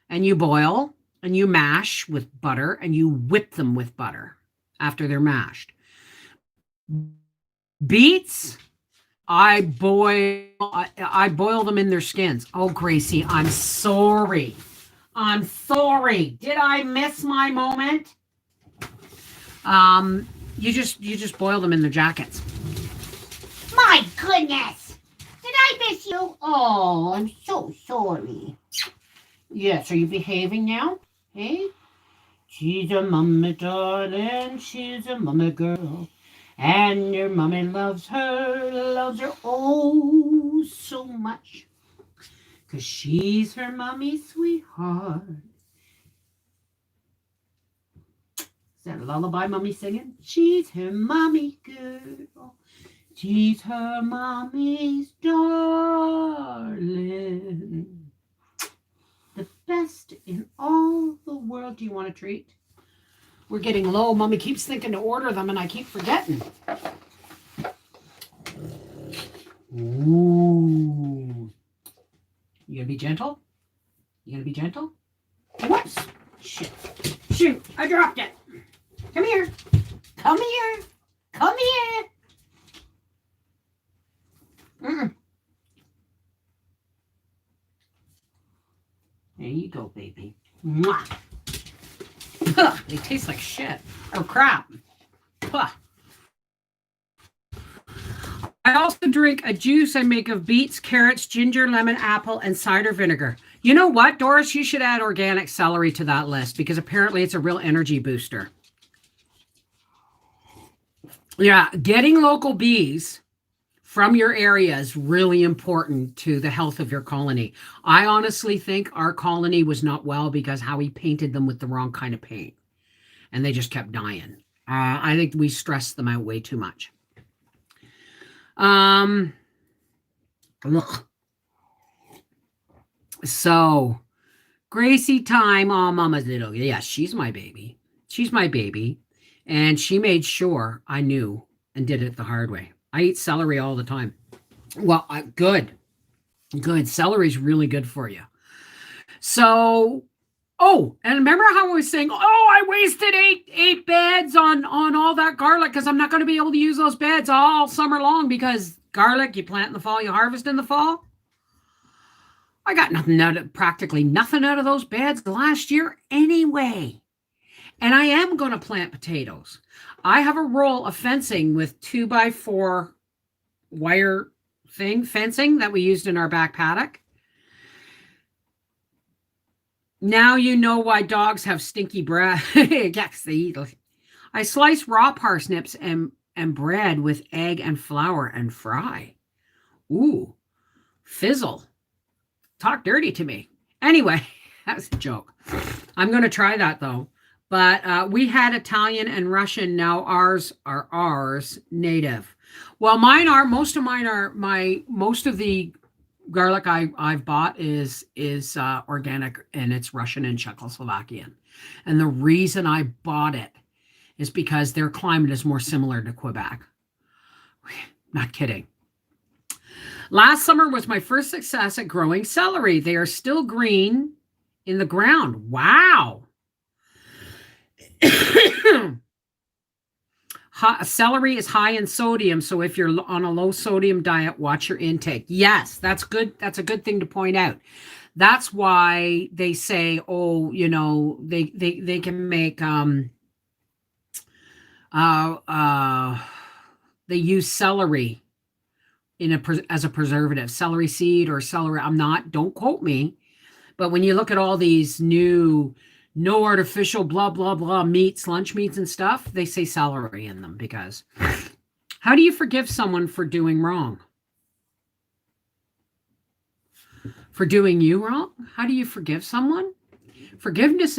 and you boil and you mash with butter and you whip them with butter after they're mashed. Beets, I boil them in their skins. Oh, Gracie, I'm sorry. I'm sorry. Did I miss my moment? You just boil them in their jackets. My goodness. Did I miss you? Oh, I'm so sorry. Yes, are you behaving now? Hey? She's a mama darling, she's a mama girl. And your mommy loves her oh so much. 'Cause she's her mommy's sweetheart. Is that a lullaby mommy singing? She's her mommy girl. She's her mommy's darling. The best in all the world. Do you want a treat? We're getting low. Mommy keeps thinking to order them and I keep forgetting. Ooh. You gonna be gentle? You gonna be gentle? Whoops. Shit. Shoot. I dropped it. Come here. Come here. Come here. There you go, baby. Mwah. Ugh, they taste like shit. Or crap. Ugh. I also drink a juice I make of beets, carrots, ginger, lemon, apple, and cider vinegar. You know what, Doris? You should add organic celery to that list because apparently it's a real energy booster. Yeah, getting local bees from your area is really important to the health of your colony. I honestly think our colony was not well because how we painted them with the wrong kind of paint. And they just kept dying. I think we stressed them out way too much. Look. So, Gracie time. Oh, mama's little. Yeah, she's my baby. She's my baby. And she made sure I knew and did it the hard way. I eat celery all the time. Well, good. Good. Celery's really good for you. So, oh, and remember how I was saying, oh, I wasted eight beds on all that garlic because I'm not going to be able to use those beds all summer long because garlic, you plant in the fall, you harvest in the fall. I got practically nothing out of those beds last year anyway. And I am going to plant potatoes. I have a roll of fencing with 2x4 wire fencing that we used in our back paddock. Now you know why dogs have stinky breath. Yes, they eat. I slice raw parsnips and bread with egg and flour and fry. Ooh, fizzle. Talk dirty to me. Anyway, that's a joke. I'm going to try that though. But we had Italian and Russian. Now ours native. Well, most of the garlic I've bought is organic, and it's Russian and Czechoslovakian. And the reason I bought it is because their climate is more similar to Quebec. Not kidding. Last summer was my first success at growing celery. They are still green in the ground. Wow. Celery is high in sodium, so if you're on a low sodium diet, watch your intake. Yes, that's good. That's a good thing to point out. That's why they say, oh, you know, they can make they use celery as a preservative, celery seed or celery. Don't quote me, but when you look at all these new no artificial blah blah blah meats, lunch meats and stuff, they say celery in them. Because how do you forgive someone for doing wrong? For doing you wrong? How do you forgive someone? Forgiveness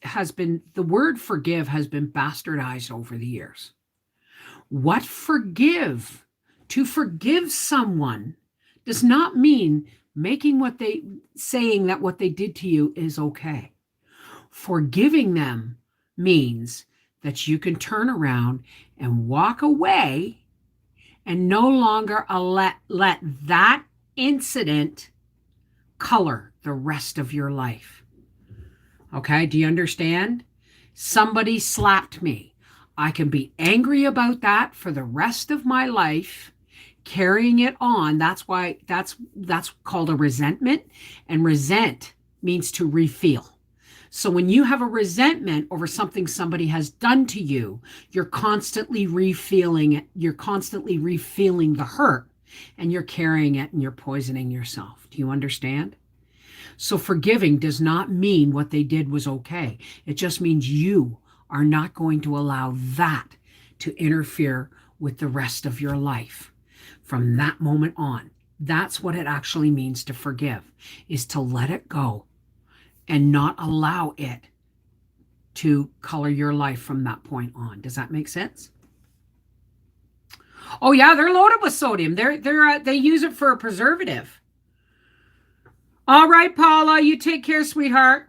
has been, the word forgive has been bastardized over the years. What forgive? To forgive someone does not mean saying that what they did to you is okay. Forgiving them means that you can turn around and walk away and no longer let that incident color the rest of your life. Okay, do you understand? Somebody slapped me. I can be angry about that for the rest of my life, carrying it on. That's why that's called a resentment, and resent means to refeel. So when you have a resentment over something somebody has done to you, you're constantly refeeling it. You're constantly refeeling the hurt, and you're carrying it, and you're poisoning yourself. Do you understand? So forgiving does not mean what they did was okay. It just means you are not going to allow that to interfere with the rest of your life from that moment on. That's what it actually means to forgive, is to let it go and not allow it to color your life from that point on. Does that make sense? Oh yeah, they're loaded with sodium. They use it for a preservative. All right, Paula, you take care, sweetheart.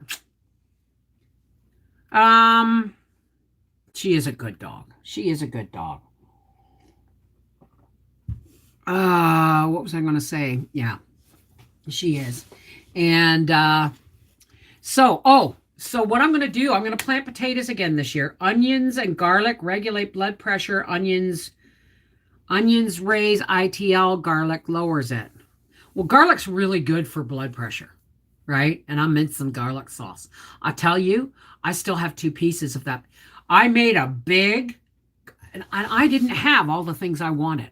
She is a good dog. She is a good dog. What was I going to say? Yeah, she is. And so what I'm going to do, I'm going to plant potatoes again this year. Onions and garlic regulate blood pressure. Onions raise ITL, garlic lowers it. Well, garlic's really good for blood pressure, right? And I made some garlic sauce. I tell you, I still have 2 pieces of that. I made a big, and I didn't have all the things I wanted.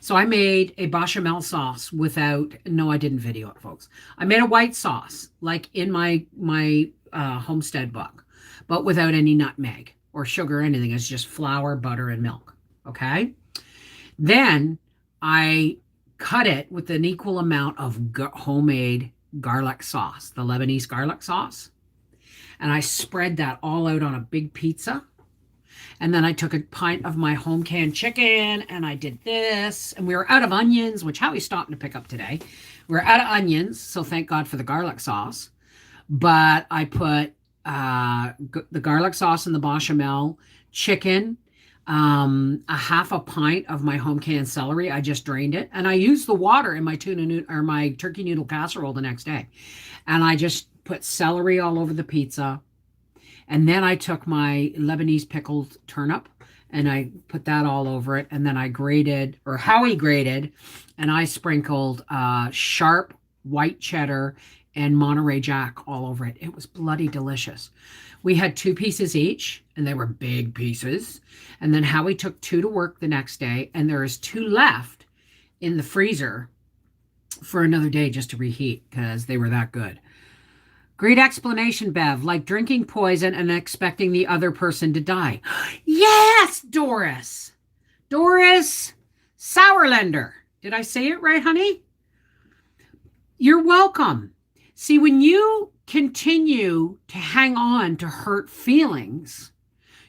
So I made a bechamel sauce no, I didn't video it, folks. I made a white sauce, like in my homestead book, but without any nutmeg or sugar or anything. It's just flour, butter, and milk, okay? Then I cut it with an equal amount of homemade garlic sauce, the Lebanese garlic sauce. And I spread that all out on a big pizza. And then I took a pint of my home canned chicken and I did this. And we were out of onions, which Howie's stopping to pick up today. We're out of onions, so thank God for the garlic sauce. But I put the garlic sauce and the bechamel, chicken, a half a pint of my home canned celery. I just drained it, and I used the water in my my turkey noodle casserole the next day. And I just put celery all over the pizza. And then I took my Lebanese pickled turnip and I put that all over it. And then I grated, or Howie grated, and I sprinkled sharp white cheddar and Monterey Jack all over it. It was bloody delicious. We had two pieces each, and they were big pieces. And then Howie took two to work the next day, and there is two left in the freezer for another day just to reheat because they were that good. Great explanation, Bev. Like drinking poison and expecting the other person to die. Yes, Doris. Doris Sauerländer. Did I say it right, honey? You're welcome. See, when you continue to hang on to hurt feelings,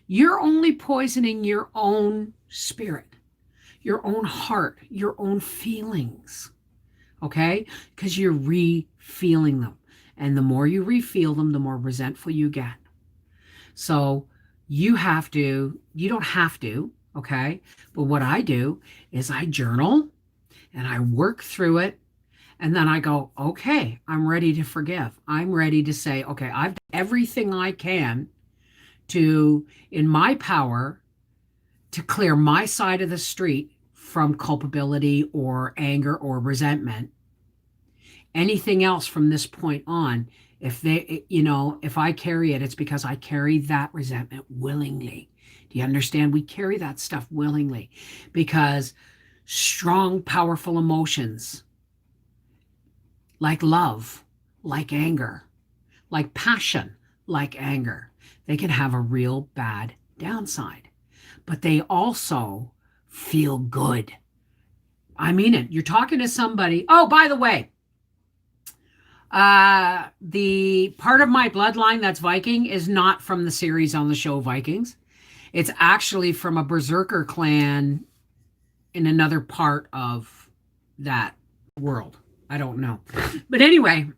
you're only poisoning your own spirit, your own heart, your own feelings. Okay? Because you're re-feeling them. And the more you refeel them, the more resentful you get. So you don't have to, okay? But what I do is I journal and I work through it. And then I go, okay, I'm ready to forgive. I'm ready to say, okay, I've done everything I can in my power, to clear my side of the street from culpability or anger or resentment. Anything else from this point on, if I carry it, it's because I carry that resentment willingly. Do you understand? We carry that stuff willingly because strong, powerful emotions like love, like anger, like passion, like anger, they can have a real bad downside, but they also feel good. I mean it. You're talking to somebody. Oh, by the way, the part of my bloodline that's Viking is not from the series on the show Vikings. It's actually from a berserker clan in another part of that world. I don't know. But anyway,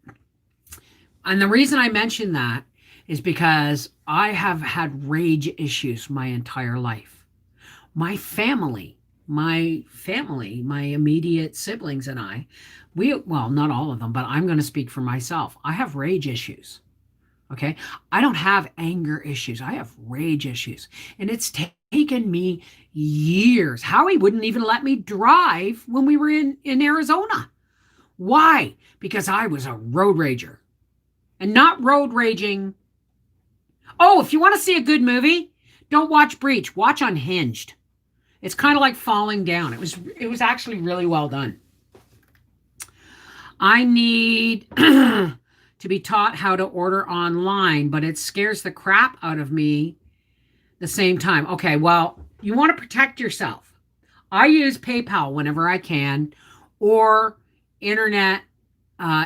and the reason I mention that is because I have had rage issues my entire life. My family, my immediate siblings and I, well, not all of them, but I'm going to speak for myself. I have rage issues. Okay. I don't have anger issues. I have rage issues. And it's taken me years. Howie wouldn't even let me drive when we were in Arizona. Why? Because I was a road rager. And not road raging. Oh, if you want to see a good movie, don't watch Breach. Watch Unhinged. It's kind of like Falling Down. It was actually really well done. I need to be taught how to order online, but it scares the crap out of me the same time. Okay, well, you want to protect yourself. I use PayPal whenever I can, or internet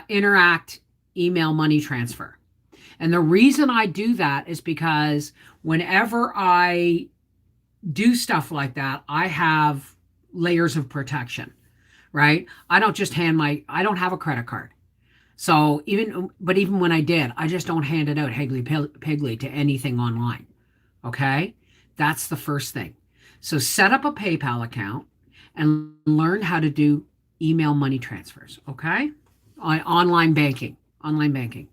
interact email money transfer. And the reason I do that is because whenever I do stuff like that, I have layers of protection, right? I don't just I don't have a credit card. So even when I did, I just don't hand it out higgly-piggly to anything online. Okay? That's the first thing. So set up a PayPal account and learn how to do email money transfers. Okay? Online banking. Online banking.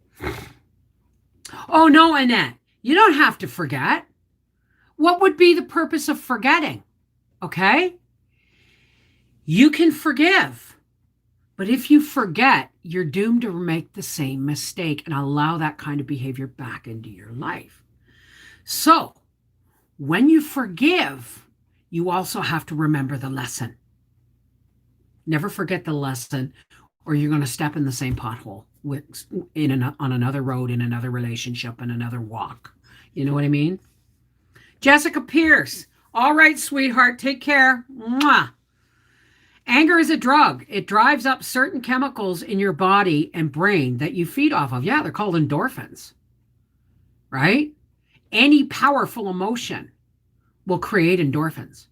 Oh no, Annette, you don't have to forget. What would be the purpose of forgetting? Okay? You can forgive. But if you forget, you're doomed to make the same mistake and allow that kind of behavior back into your life. So, when you forgive, you also have to remember the lesson. Never forget the lesson, or you're going to step in the same pothole on another road, in another relationship, in another walk. You know what I mean? Jessica Pierce. All right, sweetheart. Take care. Mwah. Anger is a drug. It drives up certain chemicals in your body and brain that you feed off of. Yeah, they're called endorphins, right? Any powerful emotion will create endorphins.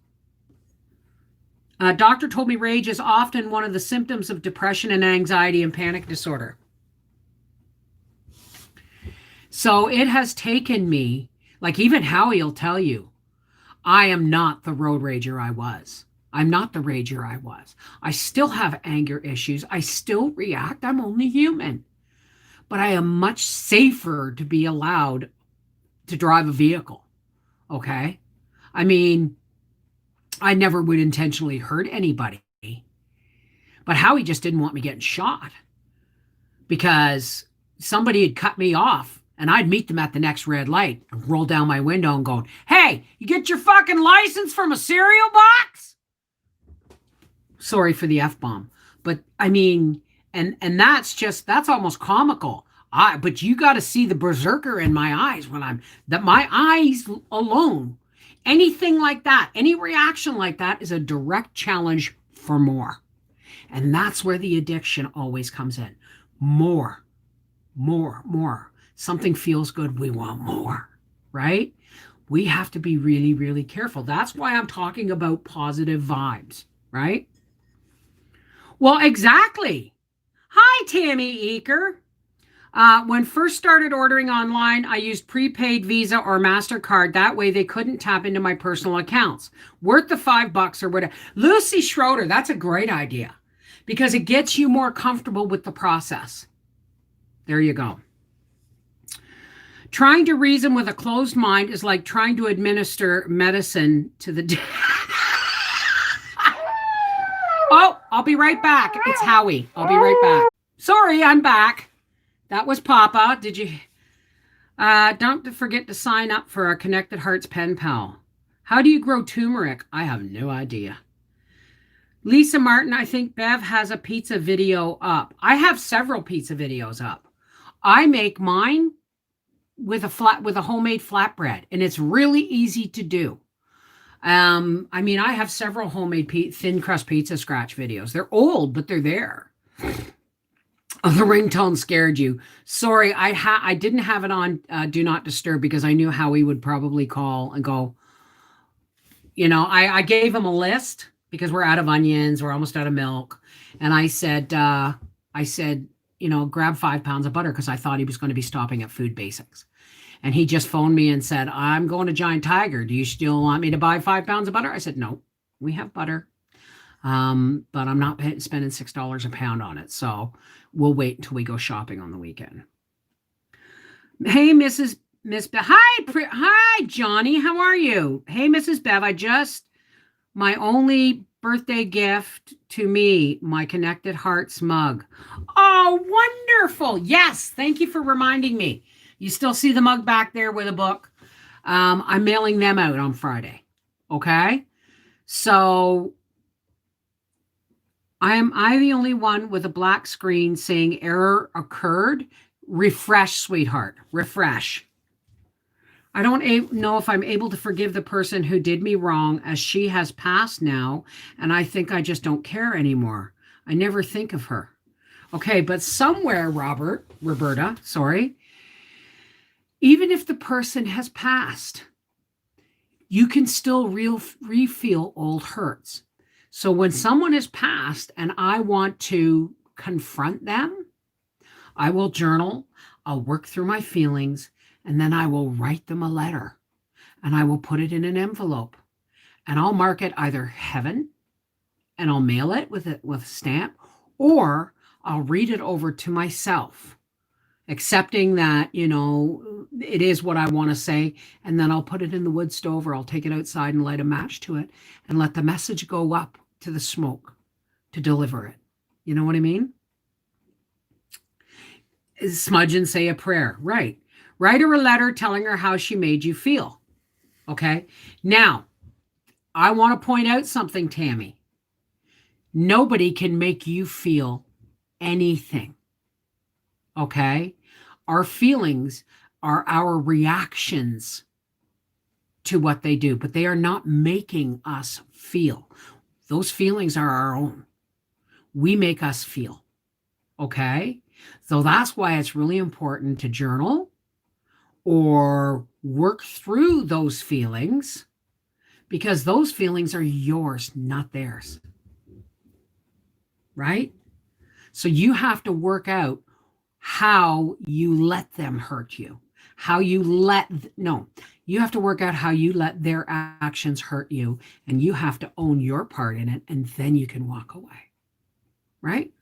Doctor told me rage is often one of the symptoms of depression and anxiety and panic disorder. So it has taken me, like even Howie will tell you, I am not the road rager I was. I'm not the rager I was. I still have anger issues. I still react. I'm only human. But I am much safer to be allowed to drive a vehicle. Okay? I mean, I never would intentionally hurt anybody. But Howie just didn't want me getting shot because somebody had cut me off and I'd meet them at the next red light and roll down my window and go, hey, you get your fucking license from a cereal box? Sorry for the F-bomb. But I mean, and that's almost comical. But you got to see the berserker in my eyes my eyes alone, anything like that, any reaction like that is a direct challenge for more. And that's where the addiction always comes in. More. Something feels good, we want more, right? We have to be really, really careful. That's why I'm talking about positive vibes, right? Well, exactly. Hi, Tammy Eaker. When first started ordering online, I used prepaid Visa or MasterCard. That way they couldn't tap into my personal accounts. Worth the $5 or whatever. Lucy Schroeder, that's a great idea because it gets you more comfortable with the process. There you go. Trying to reason with a closed mind is like trying to administer medicine to the... Oh, I'll be right back. It's Howie. I'll be right back. Sorry, I'm back. That was Papa. Did you... don't forget to sign up for our Connected Hearts Pen Pal. How do you grow turmeric? I have no idea. Lisa Martin, I think Bev has a pizza video up. I have several pizza videos up. I make mine with a homemade flatbread, and it's really easy to do. I mean, I have several homemade thin crust pizza scratch videos. They're old, but they're there. Oh, the ringtone scared you. Sorry, I didn't have it on Do Not Disturb because I knew Howie would probably call and go, I gave him a list because we're out of onions, we're almost out of milk. And I said, grab 5 pounds of butter because I thought he was going to be stopping at Food Basics. And he just phoned me and said, I'm going to Giant Tiger. Do you still want me to buy 5 pounds of butter? I said, no, we have butter. But I'm not spending $6 a pound on it. So we'll wait until we go shopping on the weekend. Hey, Miss Bev. Hi, Johnny. How are you? Hey, Mrs. Bev. My only birthday gift to me, my Connected Hearts mug. Oh, wonderful. Yes. Thank you for reminding me. You still see the mug back there with a book. I'm mailing them out on Friday. Okay. So am I the only one with a black screen saying error occurred? Refresh, sweetheart. Refresh. I don't know if I'm able to forgive the person who did me wrong as she has passed now, and I think I just don't care anymore. I never think of her. Okay, but somewhere, Roberta, even if the person has passed, you can still re-feel old hurts. So when someone has passed and I want to confront them, I will journal, I'll work through my feelings, and then I will write them a letter and I will put it in an envelope and I'll mark it either heaven and I'll mail it with a stamp, or I'll read it over to myself, accepting that, it is what I want to say. And then I'll put it in the wood stove or I'll take it outside and light a match to it and let the message go up to the smoke to deliver it. You know what I mean? Smudge and say a prayer. Right. Write her a letter telling her how she made you feel. Okay. Now, I want to point out something, Tammy. Nobody can make you feel anything. Okay. Our feelings are our reactions to what they do, but they are not making us feel. Those feelings are our own. We make us feel. Okay. So that's why it's really important to journal or work through those feelings, because those feelings are yours, not theirs. Right? So you have to work out how you let them hurt you. You have to work out how you let their actions hurt you, and you have to own your part in it, and then you can walk away. Right?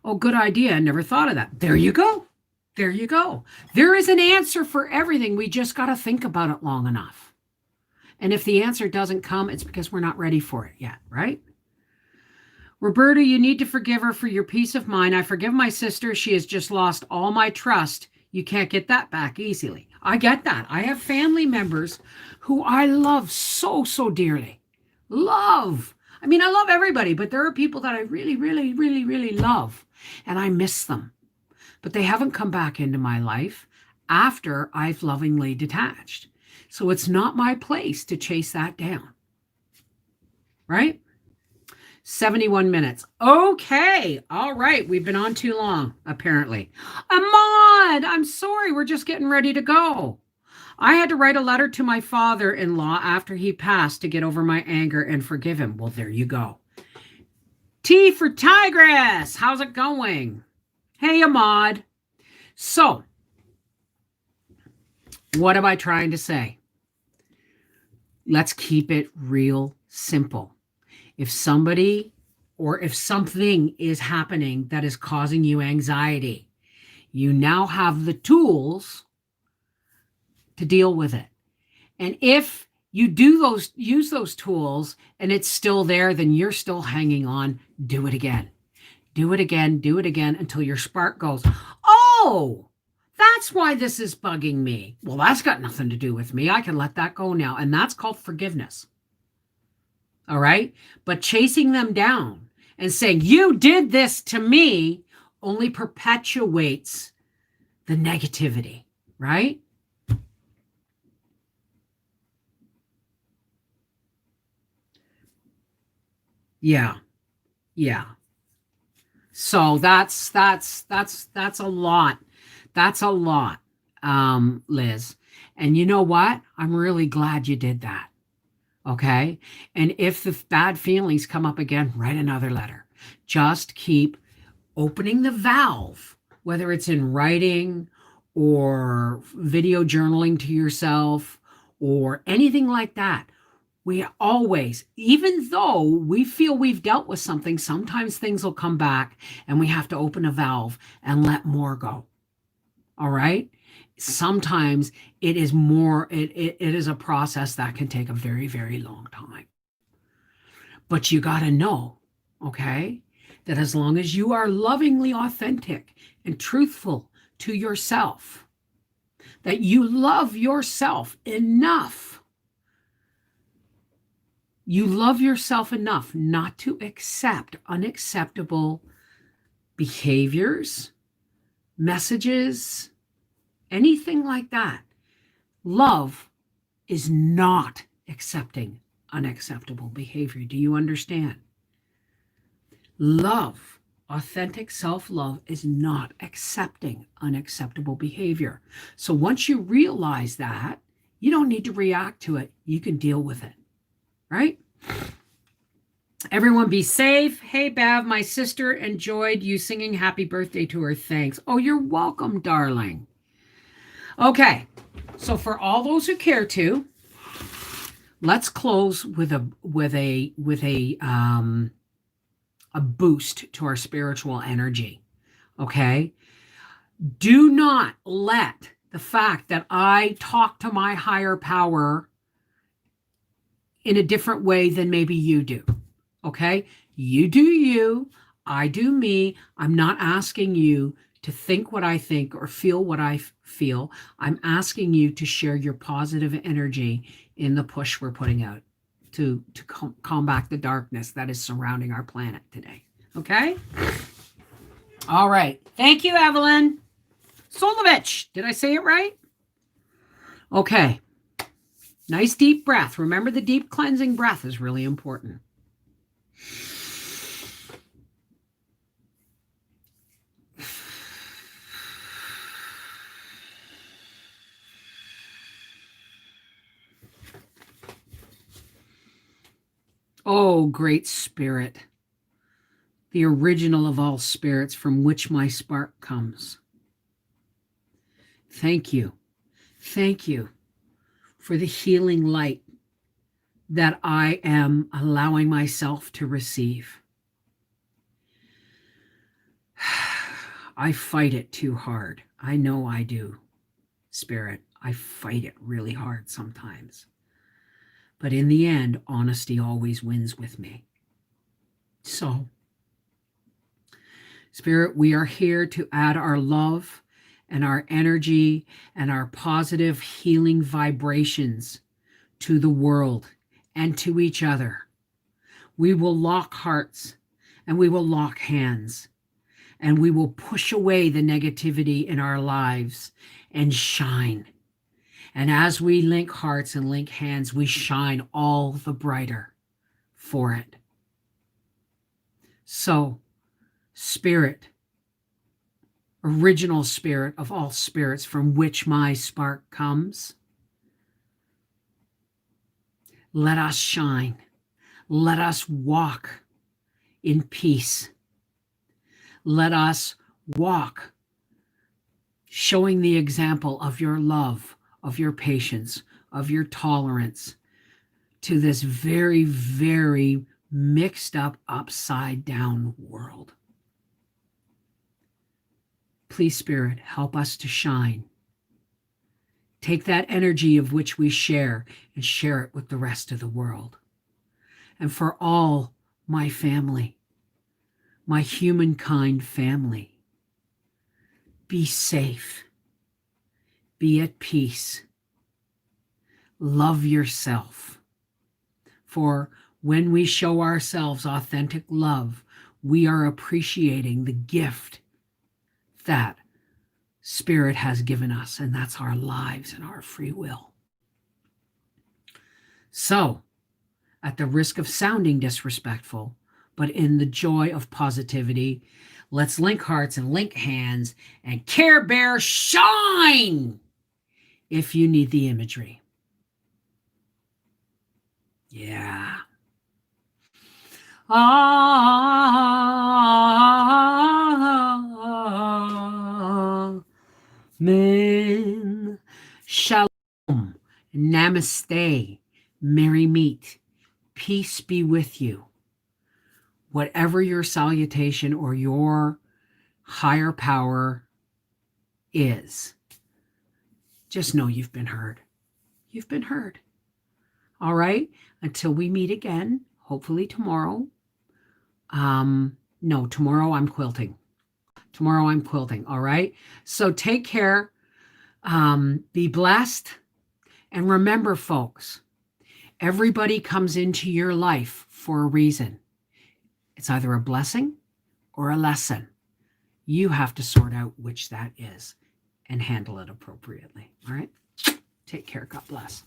Oh, good idea. I never thought of that. There you go. There you go. There is an answer for everything. We just got to think about it long enough. And if the answer doesn't come, it's because we're not ready for it yet, right? Roberta, you need to forgive her for your peace of mind. I forgive my sister. She has just lost all my trust. You can't get that back easily. I get that. I have family members who I love so, so dearly. Love. I mean, I love everybody, but there are people that I really, really, really, really love, and I miss them. But they haven't come back into my life after I've lovingly detached. So it's not my place to chase that down. Right? 71 minutes. Okay. All right. We've been on too long, apparently. Ahmad, I'm sorry. We're just getting ready to go. I had to write a letter to my father-in-law after he passed to get over my anger and forgive him. Well, there you go. T for Tigress. How's it going? Hey, Ahmad. So, what am I trying to say? Let's keep it real simple. If somebody or if something is happening that is causing you anxiety, you now have the tools to deal with it. And if you use those tools and it's still there, then you're still hanging on. Do it again. Do it again. Do it again until your spark goes, oh, that's why this is bugging me. Well, that's got nothing to do with me. I can let that go now. And that's called forgiveness. All right. But chasing them down and saying, you did this to me, only perpetuates the negativity, right? Yeah. Yeah. So that's a lot. That's a lot, Liz. And you know what? I'm really glad you did that. Okay. And if the bad feelings come up again, write another letter. Just keep opening the valve, whether it's in writing or video journaling to yourself or anything like that. We always, even though we feel we've dealt with something, sometimes things will come back and we have to open a valve and let more go. All right. Sometimes it is more, it is a process that can take a very, very long time. But you got to know, okay, that as long as you are lovingly authentic and truthful to yourself, that you love yourself enough, you love yourself enough not to accept unacceptable behaviors, messages, anything like that. Love is not accepting unacceptable behavior. Do you understand? Love, authentic self-love, is not accepting unacceptable behavior. So once you realize that, you don't need to react to it. You can deal with it, right? Everyone be safe. Hey, Bav, my sister enjoyed you singing happy birthday to her. Thanks. Oh, you're welcome, darling. Okay, so for all those who care to, let's close with a boost to our spiritual energy. Okay, do not let the fact that I talk to my higher power in a different way than maybe you do. Okay, you do you, I do me. I'm not asking you to think what I think or feel what I feel. I'm asking you to share your positive energy in the push we're putting out to combat the darkness that is surrounding our planet today. Okay? All right. Thank you, Evelyn. Solovich. Did I say it right? Okay. Nice deep breath. Remember, the deep cleansing breath is really important. Oh, great spirit, the original of all spirits from which my spark comes. Thank you. Thank you for the healing light that I am allowing myself to receive. I fight it too hard. I know I do, Spirit. I fight it really hard sometimes. But in the end, honesty always wins with me. So, Spirit, we are here to add our love and our energy and our positive healing vibrations to the world and to each other. We will lock hearts and we will lock hands and we will push away the negativity in our lives and shine. And as we link hearts and link hands, we shine all the brighter for it. So, Spirit, original Spirit of all spirits from which my spark comes, let us shine. Let us walk in peace. Let us walk showing the example of your love, of your patience, of your tolerance to this very, very mixed up, upside down world. Please, Spirit, help us to shine. Take that energy of which we share and share it with the rest of the world. And for all my family, my humankind family, be safe, be at peace, love yourself. For when we show ourselves authentic love, we are appreciating the gift that Spirit has given us, and that's our lives and our free will. So, at the risk of sounding disrespectful, but in the joy of positivity, let's link hearts and link hands and Care Bear shine if you need the imagery. Yeah. Amen. Shalom. Namaste. Merry meet. Peace be with you. Whatever your salutation or your higher power is, just know you've been heard. You've been heard. All right? Until we meet again, hopefully tomorrow. No, tomorrow I'm quilting. All right? So take care. Be blessed. And remember, folks, everybody comes into your life for a reason. It's either a blessing or a lesson. You have to sort out which that is and handle it appropriately. All right? Take care. God bless.